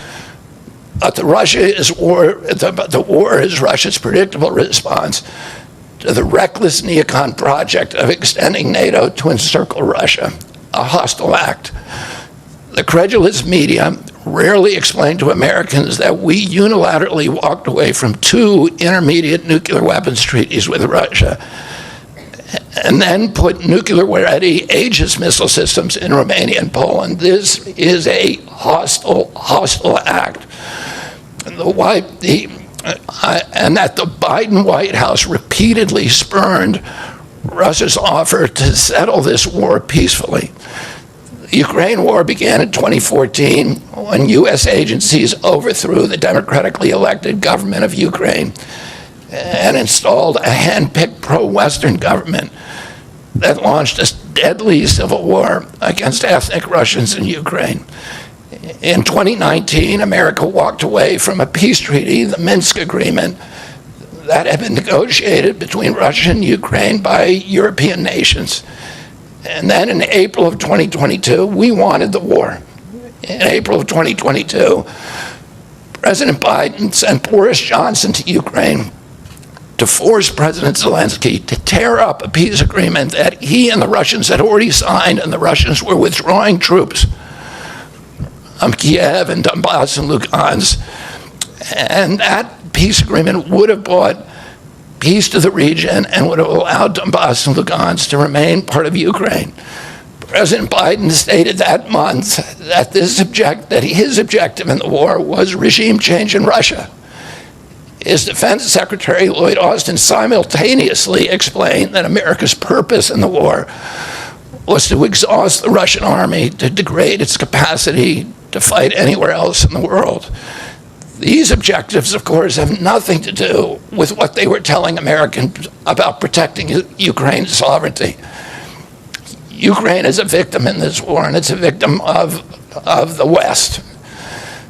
Speaker 6: But the war is Russia's predictable response to the reckless neocon project of extending NATO to encircle Russia, a hostile act. The credulous media rarely explain to Americans that we unilaterally walked away from 2 intermediate nuclear weapons treaties with Russia and then put nuclear-ready Aegis missile systems in Romania and Poland. This is a hostile act. And that the Biden White House repeatedly spurned Russia's offer to settle this war peacefully. The Ukraine war began in 2014 when U.S. agencies overthrew the democratically elected government of Ukraine and installed a hand-picked pro-Western government that launched a deadly civil war against ethnic Russians in Ukraine. In 2019, America walked away from a peace treaty, the Minsk Agreement, that had been negotiated between Russia and Ukraine by European nations. And then in April of 2022, we wanted the war. In April of 2022, President Biden sent Boris Johnson to Ukraine to force President Zelensky to tear up a peace agreement that he and the Russians had already signed, and the Russians were withdrawing troops from Kiev and Donbass and Lugansk. And that peace agreement would have brought peace to the region and would have allowed Donbass and Lugansk to remain part of Ukraine. President Biden stated that month that his objective in the war was regime change in Russia. His Defense Secretary, Lloyd Austin, simultaneously explained that America's purpose in the war was to exhaust the Russian army, to degrade its capacity to fight anywhere else in the world. These objectives, of course, have nothing to do with what they were telling Americans about protecting Ukraine's sovereignty. Ukraine is a victim in this war, and it's a victim of the West.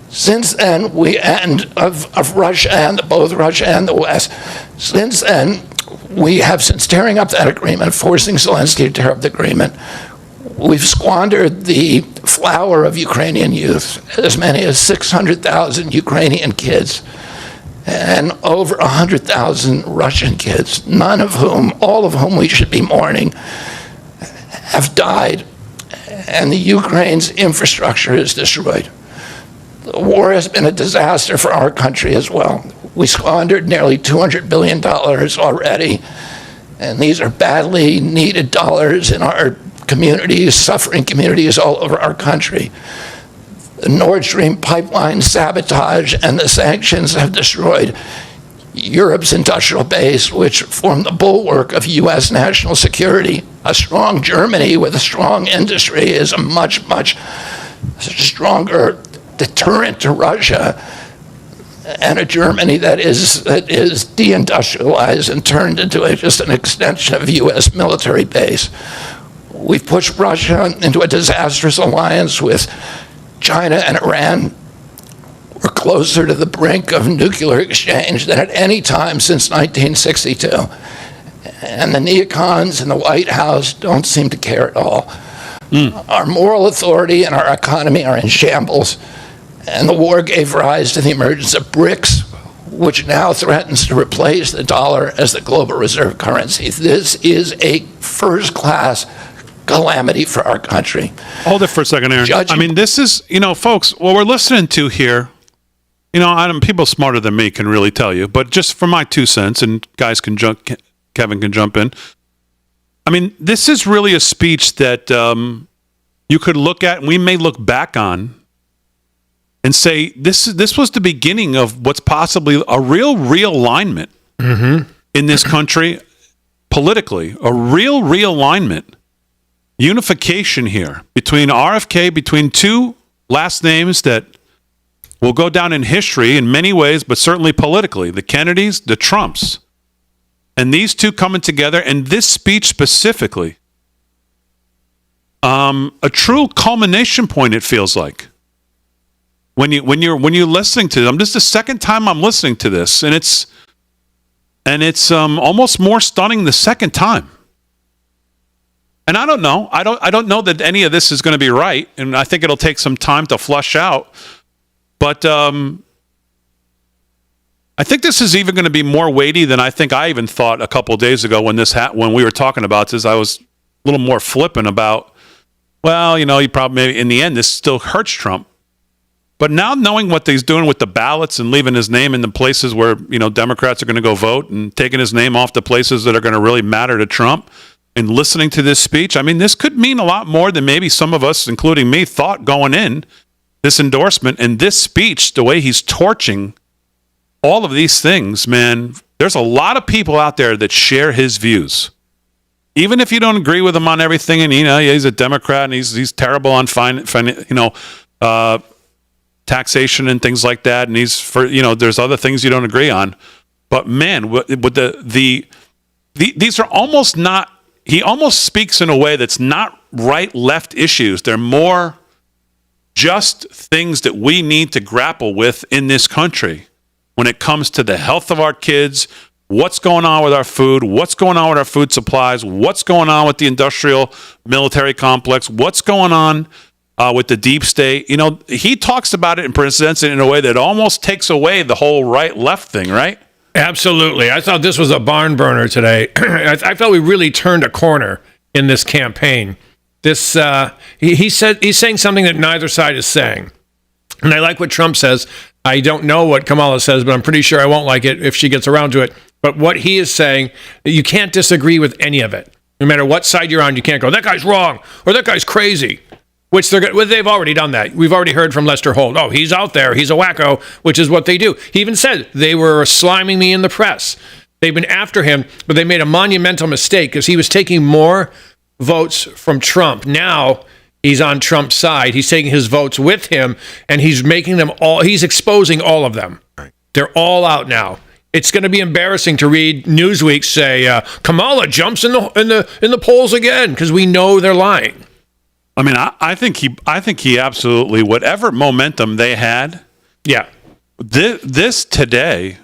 Speaker 6: Since then, of Russia and both Russia and the West. Since then, we have, since tearing up that agreement, forcing Zelensky to tear up the agreement, we've squandered the flower of Ukrainian youth, as many as 600,000 Ukrainian kids, and over 100,000 Russian kids, all of whom we should be mourning, have died, and the Ukraine's infrastructure is destroyed. The war has been a disaster for our country as well. We squandered nearly $200 billion already, and these are badly needed dollars in our communities, suffering communities all over our country. The Nord Stream pipeline sabotage and the sanctions have destroyed Europe's industrial base, which formed the bulwark of U.S. national security. A strong Germany with a strong industry is a much, much stronger deterrent to Russia, and a Germany that is deindustrialized and turned into just an extension of U.S. military base. We've pushed Russia into a disastrous alliance with China and Iran. We're closer to the brink of nuclear exchange than at any time since 1962. And the neocons in the White House don't seem to care at all. Our moral authority and our economy are in shambles. And the war gave rise to the emergence of BRICS, which now threatens to replace the dollar as the global reserve currency. This is a first-class calamity for our country.
Speaker 2: Hold it for a second, Aaron. I mean, this is, folks, what we're listening to here, people smarter than me can really tell you, but just for my 2 cents, and guys Kevin can jump in. I mean, this is really a speech that you could look at, and we may look back on, and say this was the beginning of what's possibly a real realignment in this country politically, a real realignment, unification here between RFK, between two last names that will go down in history in many ways, but certainly politically, the Kennedys, the Trumps, and these two coming together, and this speech specifically, a true culmination point, it feels like. When you're listening to them, this is the second time I'm listening to this, and it's almost more stunning the second time. And I don't know. I don't know that any of this is going to be right, and I think it'll take some time to flush out. But I think this is even going to be more weighty than I think I even thought a couple of days ago when we were talking about this. I was a little more flippant about, well, you probably maybe in the end this still hurts Trump. But now knowing what he's doing with the ballots and leaving his name in the places where, Democrats are going to go vote and taking his name off the places that are going to really matter to Trump and listening to this speech, I mean, this could mean a lot more than maybe some of us, including me, thought going in, this endorsement and this speech, the way he's torching all of these things, man. There's a lot of people out there that share his views. Even if you don't agree with him on everything, and he's a Democrat and he's terrible on taxation and things like that, and he's for there's other things you don't agree on, but man, with these are almost not. He almost speaks in a way that's not right left issues. They're more just things that we need to grapple with in this country when it comes to the health of our kids, what's going on with our food, what's going on with our food supplies, what's going on with the industrial military complex, what's going on with the deep state. He talks about it and presents it in a way that almost takes away the whole right-left thing, right?
Speaker 5: Absolutely. I thought this was a barn burner today. I felt we really turned a corner in this campaign. He's saying something that neither side is saying. And I like what Trump says. I don't know what Kamala says, but I'm pretty sure I won't like it if she gets around to it. But what he is saying, you can't disagree with any of it. No matter what side you're on, you can't go, that guy's wrong, or that guy's crazy. Which they've already done that. We've already heard from Lester Holt. Oh, he's out there. He's a wacko, which is what they do. He even said they were sliming me in the press. They've been after him, but they made a monumental mistake because he was taking more votes from Trump. Now He's on Trump's side. He's taking his votes with him, and he's making them all. He's exposing all of them.
Speaker 4: Right.
Speaker 5: They're all out now. It's going to be embarrassing to read Newsweek say Kamala jumps in the polls again because we know they're lying.
Speaker 2: I mean, I think he absolutely, whatever momentum they had.
Speaker 5: Yeah.
Speaker 2: This today,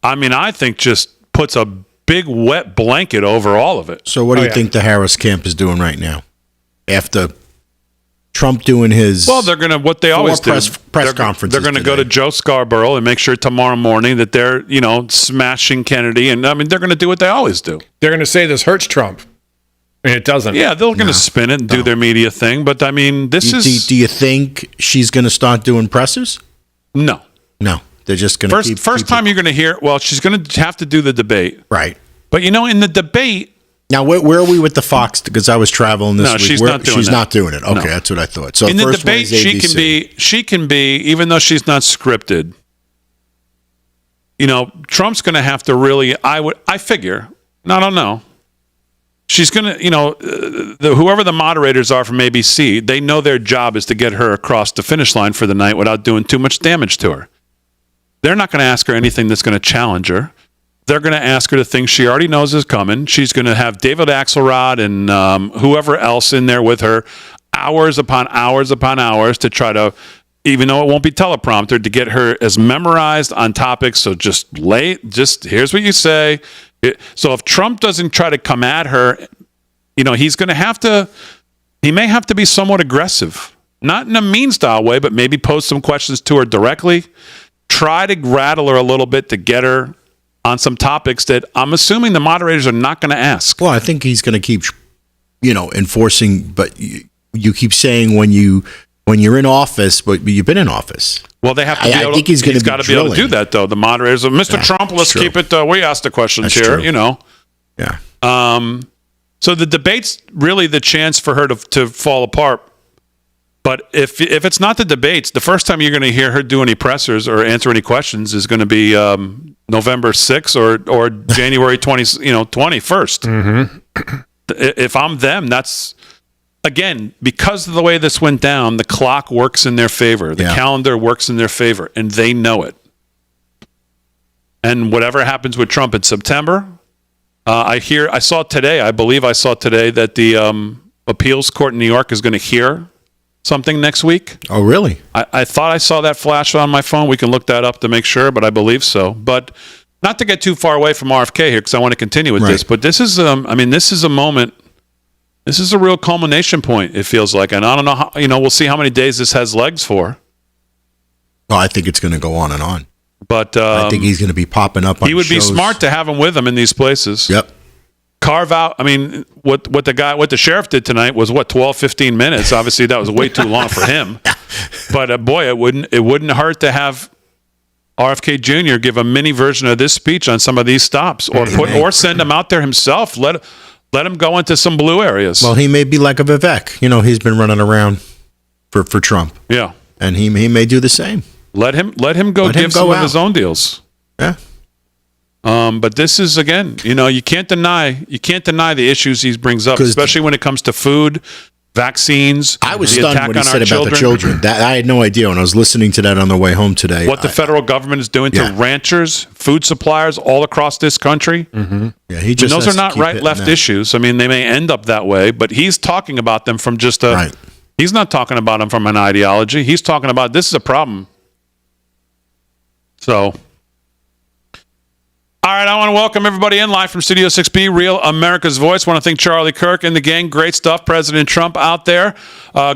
Speaker 2: I mean, I think just puts a big wet blanket over all of it.
Speaker 4: So what do you think the Harris camp is doing right now? After Trump doing his
Speaker 2: they're going to, what they always do.
Speaker 4: Press conferences.
Speaker 2: They're going to go to Joe Scarborough and make sure tomorrow morning that they're, smashing Kennedy. And I mean, they're going to do what they always do.
Speaker 5: They're going to say this hurts Trump. And it doesn't.
Speaker 2: Yeah, they're going to spin it and do their media thing. But I mean,
Speaker 4: do you think she's going to start doing pressers?
Speaker 2: No.
Speaker 4: No. They're just going to
Speaker 2: First time you're going to hear, she's going to have to do the debate.
Speaker 4: Right.
Speaker 2: But, in the debate.
Speaker 4: Now, where are we with the Fox? Because I was traveling this week.
Speaker 2: She's not doing
Speaker 4: she's
Speaker 2: that.
Speaker 4: not doing it. Okay,
Speaker 2: No.
Speaker 4: that's what I thought. So
Speaker 2: In the
Speaker 4: first
Speaker 2: debate,
Speaker 4: one is
Speaker 2: she can be, even though she's not scripted, Trump's going to have to really, I figure, I don't know. She's going to, whoever the moderators are from ABC, they know their job is to get her across the finish line for the night without doing too much damage to her. They're not going to ask her anything that's going to challenge her. They're going to ask her the things she already knows is coming. She's going to have David Axelrod and whoever else in there with her, hours upon hours upon hours to try to, even though it won't be teleprompter, to get her as memorized on topics. So just here's what you say. So if Trump doesn't try to come at her, he's going to have to, he may have to be somewhat aggressive. Not in a mean style way, but maybe pose some questions to her directly. Try to rattle her a little bit to get her on some topics that I'm assuming the moderators are not going to ask.
Speaker 4: Well, I think he's going to keep, enforcing. But you keep saying when you're in office, but you've been in office.
Speaker 2: Well, they have to.
Speaker 4: I think he's
Speaker 2: got to be able to do that, though. The moderators, Mr. Trump, let's keep it. We ask the questions
Speaker 4: That's
Speaker 2: here.
Speaker 4: true.
Speaker 2: Yeah. So the debate's really the chance for her to fall apart. But if it's not the debates, the first time you're going to hear her do any pressers or answer any questions is going to be November 6th or January 21st. Mm-hmm. If I'm them, that's, again, because of the way this went down, the clock works in their favor. The calendar works in their favor, and they know it. And whatever happens with Trump in September, I believe I saw today that the appeals court in New York is going to hear something next week.
Speaker 4: Oh, really?
Speaker 2: I thought I saw that flash on my phone. We can look that up to make sure, but I believe so. But not to get too far away from RFK here, because I want to continue with this. But this is, this is a moment. This is a real culmination point. It feels like, and I don't know how. We'll see how many days this has legs for.
Speaker 4: Well, I think it's going to go on and on.
Speaker 2: But
Speaker 4: I think he's going to be popping up.
Speaker 2: He would be smart to have him with him in these places.
Speaker 4: Yep.
Speaker 2: Carve out. I mean, what the sheriff did tonight was 12, 15 minutes. Obviously, that was way too long for him. But boy, it wouldn't hurt to have RFK Jr. give a mini version of this speech on some of these stops, or send him out there himself. Let him go into some blue areas.
Speaker 4: Well, he may be like a Vivek. He's been running around for Trump.
Speaker 2: Yeah,
Speaker 4: and he may do the same.
Speaker 2: Let him go give some of his own deals.
Speaker 4: Yeah.
Speaker 2: But this is, again, you can't deny the issues he brings up, especially when it comes to food, vaccines.
Speaker 4: I was stunned when he said about the children. I had no idea when I was listening to that on the way home today.
Speaker 2: What the federal government is doing to ranchers, food suppliers all across this country.
Speaker 4: Mm-hmm. Yeah, he just
Speaker 2: those are not right-left issues. I mean, they may end up that way, but he's talking about them from just a. Right. He's not talking about them from an ideology. He's talking about this is a problem. So. All right, I want to welcome everybody in live from Studio 6B, Real America's Voice. I want to thank Charlie Kirk and the gang. Great stuff. President Trump out there.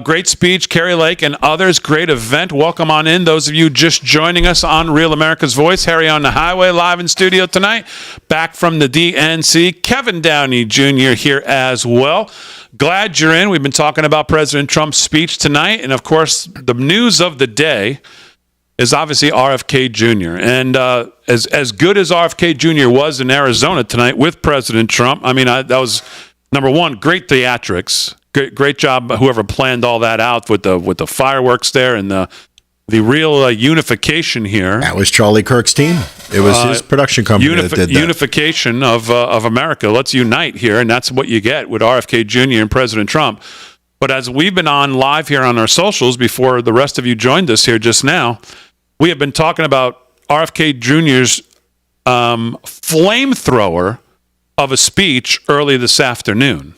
Speaker 2: Great speech. Carrie Lake and others. Great event. Welcome on in. Those of you just joining us on Real America's Voice. Harry on the Highway live in studio tonight. Back from the DNC. Kevin Downey Jr. here as well. Glad you're in. We've been talking about President Trump's speech tonight. And, of course, the news of the day is obviously RFK Jr. And as good as RFK Jr. was in Arizona tonight with President Trump, I mean, that was, number one, great theatrics. Great job, whoever planned all that out with the fireworks there and the real unification here.
Speaker 4: That was Charlie Kirk's team. It was his production company that did that. Unification of America. Let's unite here, and that's what you get with RFK Jr. and President Trump.
Speaker 2: But as we've been on live here on our socials before the rest of you joined us here just now, we have been talking about RFK Jr.'s flamethrower of a speech early this afternoon.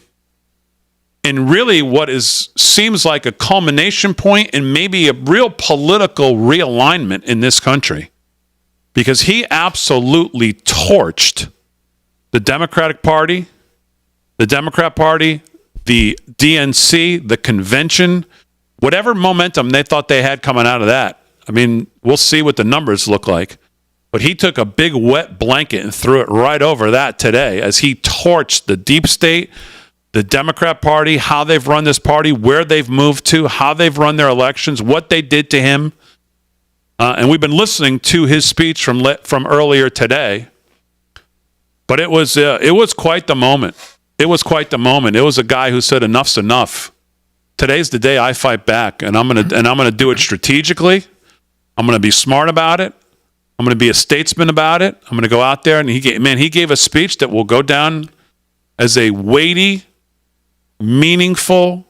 Speaker 2: And really what seems like a culmination point and maybe a real political realignment in this country. Because he absolutely torched the Democratic Party, the DNC, the convention, whatever momentum they thought they had coming out of that. I mean, we'll see what the numbers look like. But he took a big wet blanket and threw it right over that today as he torched the deep state, the Democrat Party, how they've run this party, where they've moved to, how they've run their elections, what they did to him. And we've been listening to his speech from earlier today. But it was quite the moment. It was quite the moment. It was a guy who said enough's enough. Today's the day I fight back, and I'm gonna do it strategically. I'm gonna be smart about it. I'm going to be a statesman about it. I'm going to go out there, and he gave a speech that will go down as a weighty, meaningful,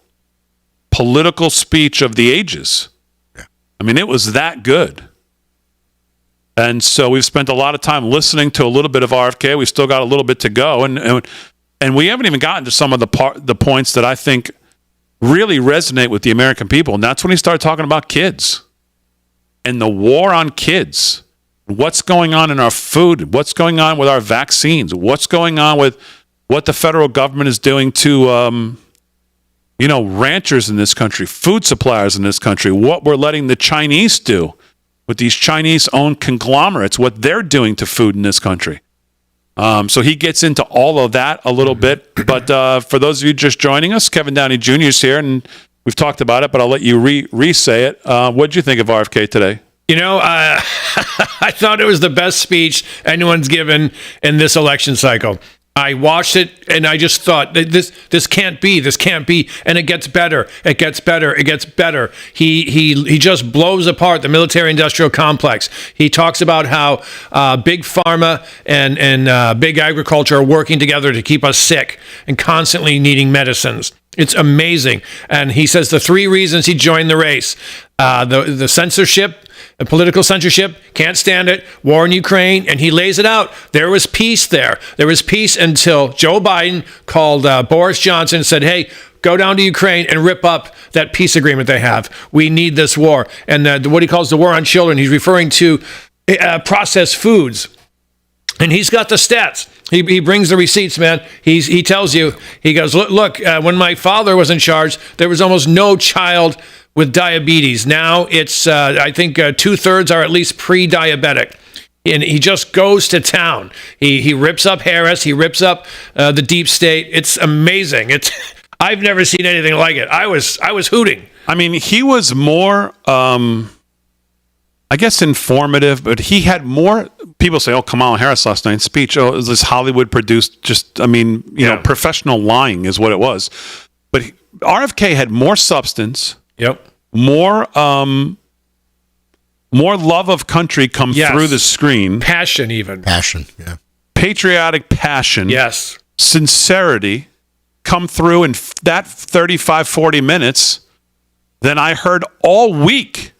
Speaker 2: political speech of the ages. Yeah. I mean, it was that good. And so we've spent a lot of time listening to a little bit of RFK. We've still got a little bit to go, and we haven't even gotten to some of the points that I think really resonate with the American people. And that's when he started talking about kids and the war on kids. What's going on in our food? What's going on with our vaccines? What's going on with what the federal government is doing to, ranchers in this country, food suppliers in this country, what we're letting the Chinese do with these Chinese-owned conglomerates, what they're doing to food in this country. So he gets into all of that a little bit. But for those of you just joining us, Kevin Downey Jr. is here, and we've talked about it, but I'll let you re-say it. What did you think of RFK today?
Speaker 5: I thought it was the best speech anyone's given in this election cycle. I watched it and I just thought this can't be, and it gets better. He just blows apart the military-industrial complex. He talks about how big pharma and big agriculture are working together to keep us sick and constantly needing medicines. It's amazing. And he says the 3 reasons he joined the race: the censorship. The political censorship, can't stand it, war in Ukraine, and he lays it out. There was peace there. There was peace until Joe Biden called Boris Johnson and said, hey, go down to Ukraine and rip up that peace agreement they have. We need this war. And what he calls the war on children, he's referring to processed foods. And he's got the stats. He brings the receipts, man. He tells you, he goes, look, when my father was in charge, there was almost no child with diabetes. Now it's, I think 2/3 are at least pre-diabetic. And he just goes to town. He rips up Harris. He rips up the deep state. It's amazing. I've never seen anything like it. I was hooting.
Speaker 2: I mean, he was more, I guess, informative, but he had more. People say, oh, Kamala Harris last night's speech, oh, it was this Hollywood produced, professional lying is what it was. But RFK had more substance.
Speaker 5: Yep.
Speaker 2: More love of country come through the screen.
Speaker 5: Passion, even.
Speaker 4: Passion, yeah.
Speaker 2: Patriotic passion.
Speaker 5: Yes.
Speaker 2: Sincerity come through in that 35, 40 minutes than I heard all week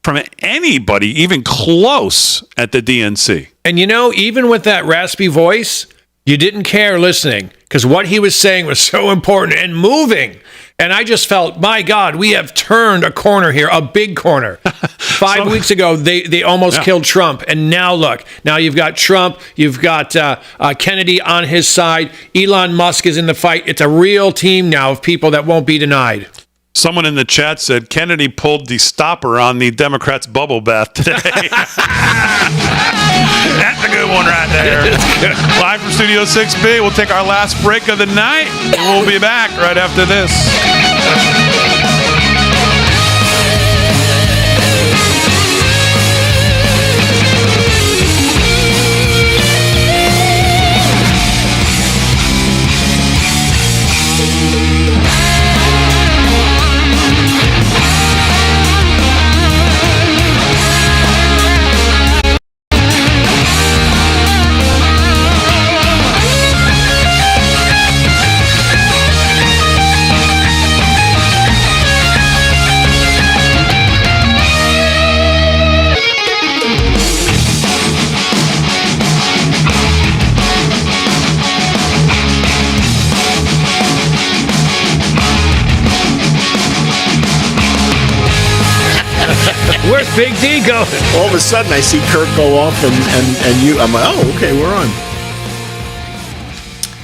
Speaker 2: from anybody even close at the DNC.
Speaker 5: And even with that raspy voice, you didn't care listening because what he was saying was so important and moving. And I just felt, my God, we have turned a corner here, a big corner. 5 weeks ago, they almost killed Trump. And now look, now you've got Trump, you've got Kennedy on his side. Elon Musk is in the fight. It's a real team now of people that won't be denied.
Speaker 2: Someone in the chat said Kennedy pulled the stopper on the Democrats' bubble bath today. That's a good one right there. Live from Studio 6B, we'll take our last break of the night, and we'll be back right after this.
Speaker 5: Big D going.
Speaker 4: All of a sudden, I see Kirk go off, and you. I'm like, oh, okay, we're on.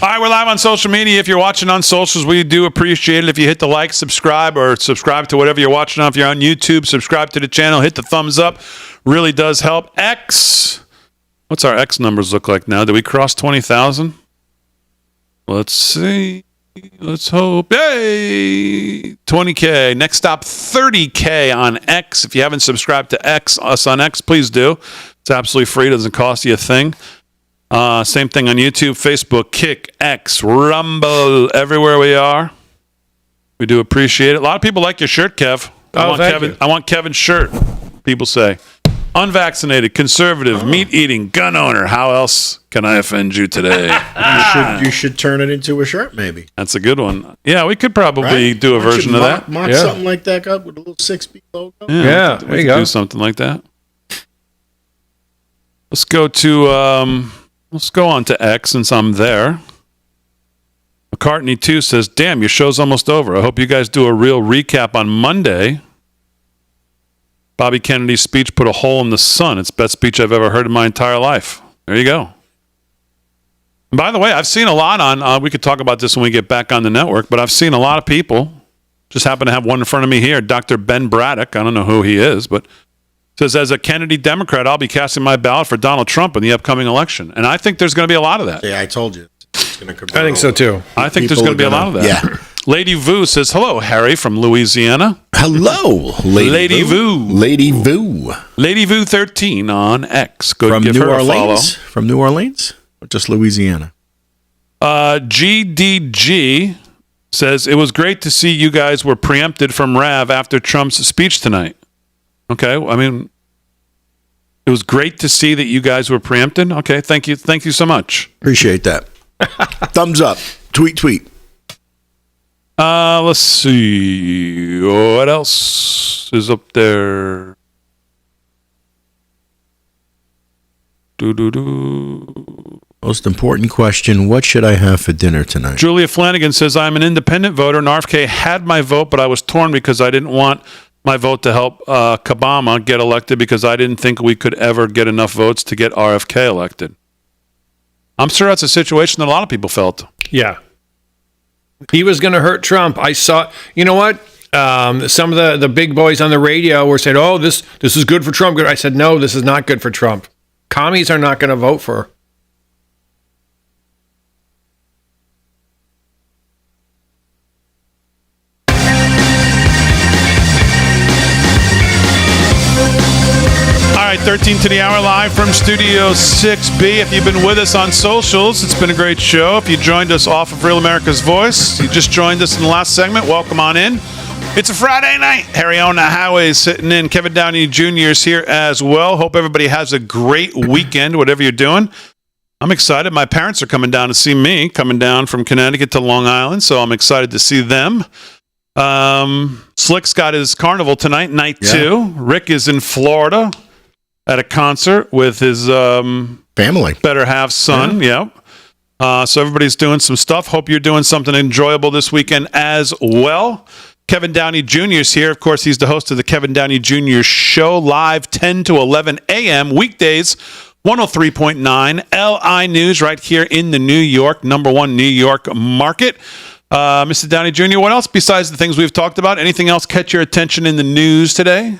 Speaker 2: All right, we're live on social media. If you're watching on socials, we do appreciate it if you hit the like, subscribe, or subscribe to whatever you're watching on. If you're on YouTube, subscribe to the channel, hit the thumbs up. Really does help. X. What's our X numbers look like now? Did we cross 20,000? Let's see. Let's hope. Yay! 20K. Next stop, 30K on X. If you haven't subscribed to us on X, please do. It's absolutely free. It doesn't cost you a thing. Same thing on YouTube, Facebook, Kick, X, Rumble, everywhere we are. We do appreciate it. A lot of people like your shirt, Kev. I want Kevin's shirt, people say. Unvaccinated, conservative, meat-eating, gun owner. How else can I offend you today?
Speaker 4: You should turn it into a shirt, maybe.
Speaker 2: That's a good one. Yeah, we could probably do a version of that.
Speaker 4: Mock something like that up with a little 6B logo.
Speaker 5: Yeah, there you go.
Speaker 2: Do something like that. Let's go to... Let's go on to X since I'm there. McCartney 2 says, damn, your show's almost over. I hope you guys do a real recap on Monday. Bobby Kennedy's speech put a hole in the sun. It's the best speech I've ever heard in my entire life. There you go. And by the way, I've seen a lot on, we could talk about this when we get back on the network, but I've seen a lot of people. Just happen to have one in front of me here, Dr. Ben Braddock. I don't know who he is, but... says, as a Kennedy Democrat, I'll be casting my ballot for Donald Trump in the upcoming election. And I think there's going to be a lot of that.
Speaker 4: Yeah, I told you. It's going to convert.
Speaker 5: I think so, too.
Speaker 2: I think there's going to be a lot of that.
Speaker 4: Yeah.
Speaker 2: Lady Vu says, hello, Harry from Louisiana.
Speaker 4: Hello, Lady
Speaker 2: Vu.
Speaker 4: Lady Vu.
Speaker 2: Lady Vu 13 on X. Go
Speaker 4: From
Speaker 2: give
Speaker 4: New
Speaker 2: her a follow.
Speaker 4: Orleans? From New Orleans? Or just Louisiana?
Speaker 2: GDG says, it was great to see you guys were preempted from Rav after Trump's speech tonight. Okay, I mean, it was great to see that you guys were preempted. Okay, thank you so much.
Speaker 4: Appreciate that. Thumbs up. Tweet.
Speaker 2: Let's see. What else is up there?
Speaker 4: Most important question, what should I have for dinner tonight?
Speaker 2: Julia Flanagan says, I'm an independent voter, and RFK had my vote, but I was torn because I didn't want my vote to help Kabama get elected because I didn't think we could ever get enough votes to get RFK elected. I'm sure that's a situation that a lot of people felt.
Speaker 5: Yeah. He was going to hurt Trump. I saw, you know what? Some of the big boys on the radio were saying, oh, this is good for Trump. I said, no, this is not good for Trump. Commies are not going to vote for her.
Speaker 2: All right, 13 to the hour live from Studio 6B. If you've been with us on socials, it's been a great show. If you joined us off of Real America's Voice, you just joined us in the last segment, welcome on in. It's a Friday night. Harry on the highway is sitting in. Kevin Downey Jr. is here as well. Hope everybody has a great weekend, whatever you're doing. I'm excited. My parents are coming down to see me, coming down from Connecticut to Long Island, so I'm excited to see them. Slick's got his carnival tonight, night 2. Rick is in Florida at a concert with his
Speaker 4: family,
Speaker 2: better half son. So everybody's doing some stuff. Hope you're doing something enjoyable this weekend as well. Kevin Downey Jr. is here. Of course, he's the host of the Kevin Downey Jr. Show, live 10 to 11 a.m. weekdays, 103.9 LI News right here in the New York, number one New York market. Mr. Downey Jr., what else besides the things we've talked about? Anything else catch your attention in the news today?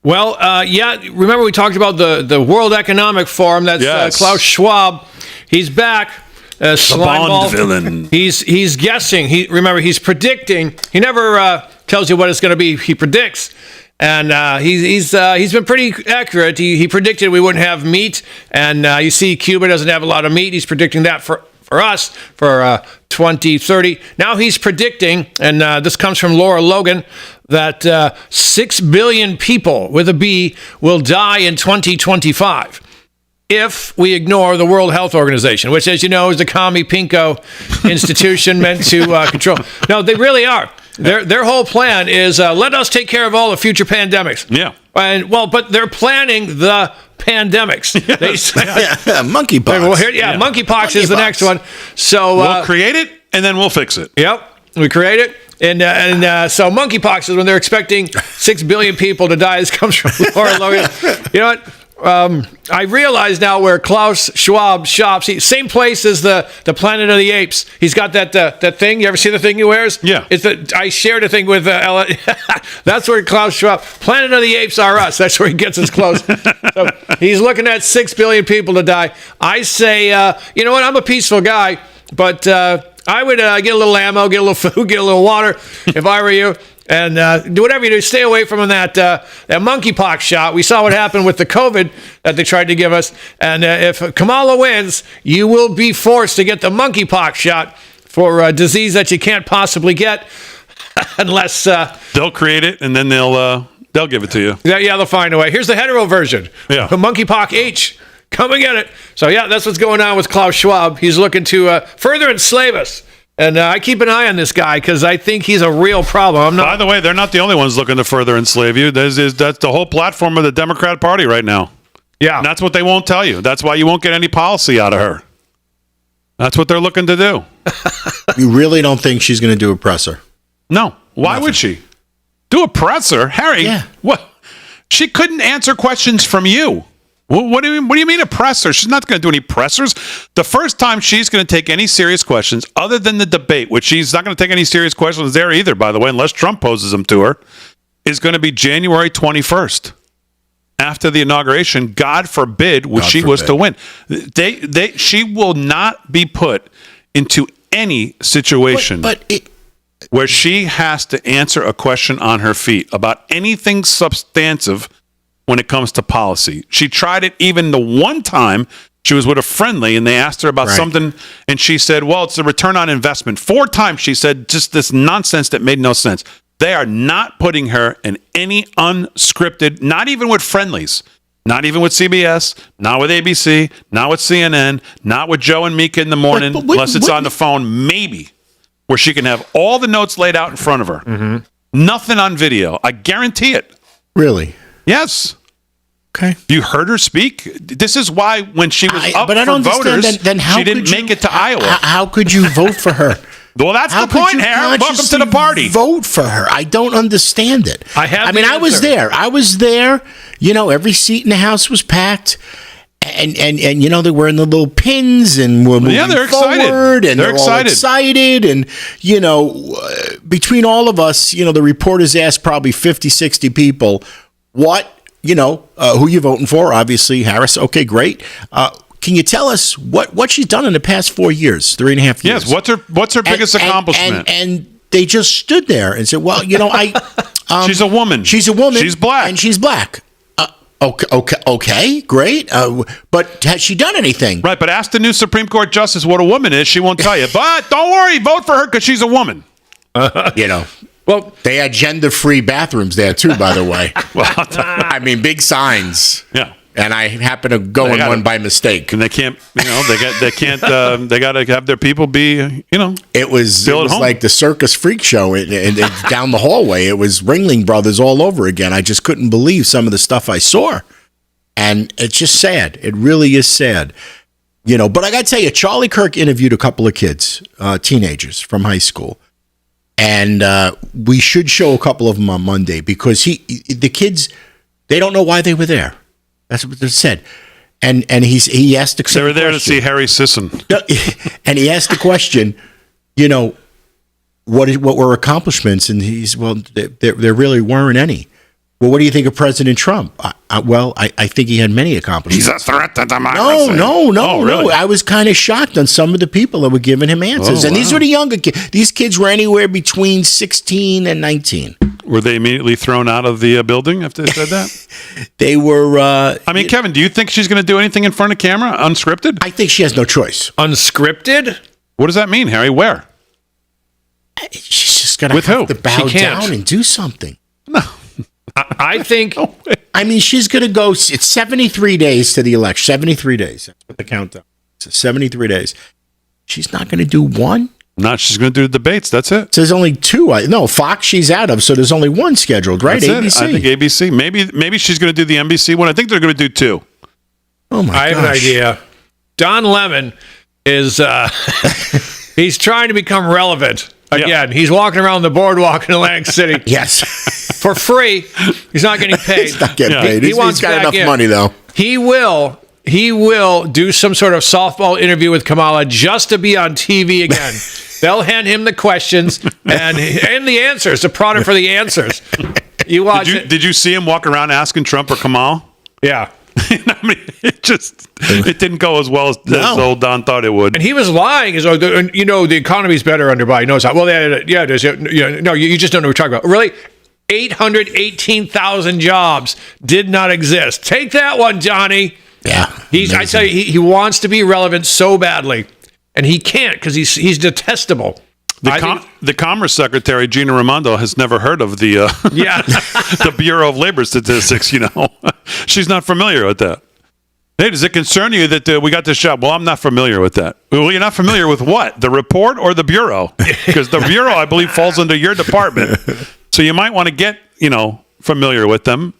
Speaker 5: Well, remember we talked about the World Economic Forum. That's Klaus Schwab. He's back.
Speaker 2: The Bond villain.
Speaker 5: He's guessing. He's predicting. He never tells you what it's going to be. He predicts. And he's been pretty accurate. He predicted we wouldn't have meat. And you see Cuba doesn't have a lot of meat. He's predicting that for us for 2030. Now he's predicting, and this comes from Laura Logan, that 6 billion people with a B will die in 2025 if we ignore the World Health Organization, which, as you know, is the commie pinko institution meant to control. No, they really are. Their whole plan is let us take care of all the future pandemics.
Speaker 2: Yeah.
Speaker 5: And but they're planning the pandemics.
Speaker 4: Monkeypox.
Speaker 5: Monkeypox is the next one. So
Speaker 2: we'll create it and then we'll fix it.
Speaker 5: Yep. We create it. And so monkeypox is when they're expecting 6 billion people to die. This comes from Laura Logan. You know what? I realize now where Klaus Schwab shops. Same place as the Planet of the Apes. He's got that thing. You ever see the thing he wears?
Speaker 2: Yeah.
Speaker 5: I shared a thing with Ella. That's where Klaus Schwab. Planet of the Apes are us. That's where he gets his clothes. So he's looking at 6 billion people to die. I say, you know what? I'm a peaceful guy, but I would get a little ammo, get a little food, get a little water if I were you. And do whatever you do. Stay away from that monkeypox shot. We saw what happened with the COVID that they tried to give us. And if Kamala wins, you will be forced to get the monkeypox shot for a disease that you can't possibly get unless...
Speaker 2: They'll create it, and then they'll give it to you.
Speaker 5: Yeah, they'll find a way. Here's the hetero version.
Speaker 2: Yeah.
Speaker 5: The monkeypox H. Come and get it. So, yeah, that's what's going on with Klaus Schwab. He's looking to further enslave us. And I keep an eye on this guy because I think he's a real problem.
Speaker 2: By the way, they're not the only ones looking to further enslave you. That's the whole platform of the Democrat Party right now.
Speaker 5: Yeah.
Speaker 2: And that's what they won't tell you. That's why you won't get any policy out of her. That's what they're looking to do.
Speaker 4: You really don't think she's going to do a presser?
Speaker 2: No. Why would she? Do a presser? Harry,
Speaker 4: Yeah.
Speaker 2: What? She couldn't answer questions from you. What do you mean a presser? She's not going to do any pressers. The first time she's going to take any serious questions, other than the debate, which she's not going to take any serious questions there either, by the way, unless Trump poses them to her, is going to be January 21st. After the inauguration, God forbid, which she was to win. She will not be put into any situation where she has to answer a question on her feet about anything substantive when it comes to policy. She tried it even the one time she was with a friendly and they asked her about something and she said, well, it's a return on investment. 4 times she said just this nonsense that made no sense. They are not putting her in any unscripted, not even with friendlies, not even with CBS, not with ABC, not with CNN, not with Joe and Mika in the morning, unless it's on the phone, maybe, where she can have all the notes laid out in front of her. Mm-hmm. Nothing on video. I guarantee it.
Speaker 4: Really?
Speaker 2: Yes.
Speaker 4: Okay.
Speaker 2: You heard her speak. This is why when she was up
Speaker 4: but I don't
Speaker 2: for voters,
Speaker 4: then how
Speaker 2: she didn't make it to Iowa.
Speaker 4: How could you vote for her?
Speaker 2: Well, that's
Speaker 4: How
Speaker 2: the point,
Speaker 4: could you
Speaker 2: Harry. Welcome to the
Speaker 4: consciously
Speaker 2: party.
Speaker 4: Vote for her. I don't understand it.
Speaker 5: I
Speaker 4: was there. I was there. You know, every seat in the House was packed. And you know, they're wearing the little pins and we're moving
Speaker 2: they're excited.
Speaker 4: forward and
Speaker 2: They're
Speaker 4: all excited. And, you know, between all of us, you know, the reporters asked probably 50, 60 people, what, you know, who you voting for? Obviously, Harris. Okay, great. Can you tell us what she's done in the past 4 years, 3.5 years?
Speaker 2: Yes. What's her biggest accomplishment?
Speaker 4: And they just stood there and said, well, you know,
Speaker 2: she's a woman.
Speaker 4: She's a woman.
Speaker 2: She's black.
Speaker 4: And she's black. Okay, great. But has she done anything?
Speaker 2: Right, but ask the new Supreme Court justice what a woman is. She won't tell you. But don't worry, vote for her because she's a woman.
Speaker 4: You know. Well, they had gender-free bathrooms there too, by the way. I mean, big signs.
Speaker 2: Yeah.
Speaker 4: And I happen to go in one by mistake.
Speaker 2: And they can't, you know, they got to have their people be, you know.
Speaker 4: It was like the circus freak show and down the hallway. It was Ringling Brothers all over again. I just couldn't believe some of the stuff I saw. And it's just sad. It really is sad. You know, but I got to tell you, Charlie Kirk interviewed a couple of kids, teenagers from high school. And we should show a couple of them on Monday because the kids, they don't know why they were there. That's what they said. And he asked the question.
Speaker 2: They were there to see Harry Sisson.
Speaker 4: And he asked the question, you know, what were accomplishments? And there really weren't any. Well, what do you think of President Trump? I think he had many accomplishments.
Speaker 2: He's a threat to democracy.
Speaker 4: No.
Speaker 2: Really?
Speaker 4: I was kind of shocked on some of the people that were giving him answers. And these were the younger kids. These kids were anywhere between 16 and 19.
Speaker 2: Were they immediately thrown out of the building after they said that?
Speaker 4: They were...
Speaker 2: I mean, Kevin, do you think she's going to do anything in front of camera, unscripted?
Speaker 4: I think she has no choice.
Speaker 5: Unscripted?
Speaker 2: What does that mean, Harry? Where?
Speaker 4: She's just going to have to bow down and do something.
Speaker 2: No.
Speaker 5: I think...
Speaker 4: I mean, she's going to go... It's 73 days to the election. 73 days. That's what the countdown. It's 73 days. She's not going to do one?
Speaker 2: She's going to do the debates. That's it.
Speaker 4: So there's only two. Fox she's out of, so there's only one scheduled, right?
Speaker 2: That's
Speaker 4: ABC.
Speaker 2: I think ABC. Maybe she's going to do the NBC one. I think they're going to do 2.
Speaker 4: Oh, my gosh.
Speaker 5: I have an idea. Don Lemon is... he's trying to become relevant Again, he's walking around the boardwalk in Atlantic City
Speaker 4: Yes.
Speaker 5: for free. He's not getting paid.
Speaker 4: He's not getting
Speaker 2: Yeah.
Speaker 4: paid.
Speaker 5: He wants
Speaker 4: he's got
Speaker 5: back
Speaker 4: enough
Speaker 5: in.
Speaker 4: money, though.
Speaker 5: He will do some sort of softball interview with Kamala just to be on TV again. They'll hand him the questions and the answers, the product for the answers. You watch it.
Speaker 2: Did you see him walk around asking Trump or Kamal?
Speaker 5: Yeah.
Speaker 2: I mean, it didn't go as well as old Don thought it would.
Speaker 5: And he was lying as though, the economy's better under Biden. No, it's not. Well, yeah, it is. No, you just don't know what we're talking about. Really? 818,000 jobs did not exist. Take that one, Johnny.
Speaker 4: Yeah.
Speaker 5: I tell you, he wants to be relevant so badly, and he can't because he's detestable.
Speaker 2: The Commerce Secretary, Gina Raimondo, has never heard of the the Bureau of Labor Statistics, She's not familiar with that. Hey, does it concern you that we got this job? Well, I'm not familiar with that. Well, you're not familiar with what? The report or the Bureau? Because the Bureau, I believe, falls under your department. So you might want to get, familiar with them.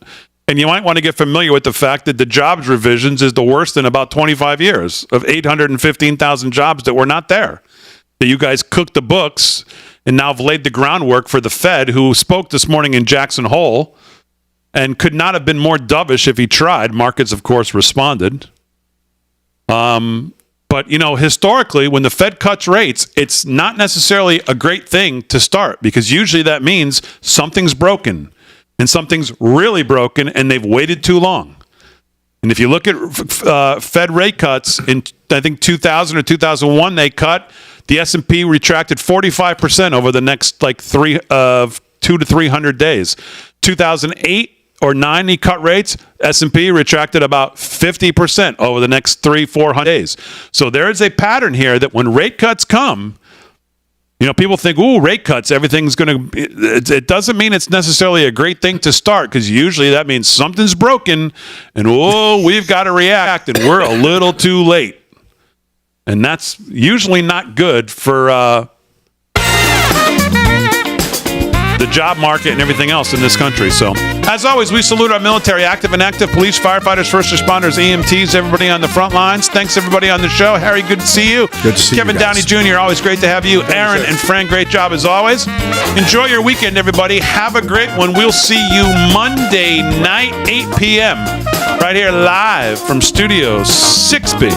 Speaker 2: And you might want to get familiar with the fact that the jobs revisions is the worst in about 25 years of 815,000 jobs that were not there. That you guys cooked the books and now have laid the groundwork for the Fed, who spoke this morning in Jackson Hole and could not have been more dovish if he tried. Markets, of course, responded. But, historically, when the Fed cuts rates, it's not necessarily a great thing to start because usually that means something's broken and something's really broken and they've waited too long. And if you look at Fed rate cuts in, I think, 2000 or 2001, they cut. The S&P retracted 45% over the next 2 to 300 days. 2008 or 9, he cut rates. S&P retracted about 50% over the next 300-400 days. So there is a pattern here that when rate cuts come, people think, ooh, rate cuts, everything's going to... It doesn't mean it's necessarily a great thing to start because usually that means something's broken and, we've got to react and we're a little too late. And that's usually not good for the job market and everything else in this country. So, as always, we salute our military, active and active, police, firefighters, first responders, EMTs, everybody on the front lines. Thanks, everybody on the show. Harry, good to see you.
Speaker 4: Good to see
Speaker 2: Kevin
Speaker 4: you guys.
Speaker 2: Downey Jr., always great to have you. Aaron and Fran, great job as always. Enjoy your weekend, everybody. Have a great one. We'll see you Monday night, 8 p.m., right here live from Studio 6B.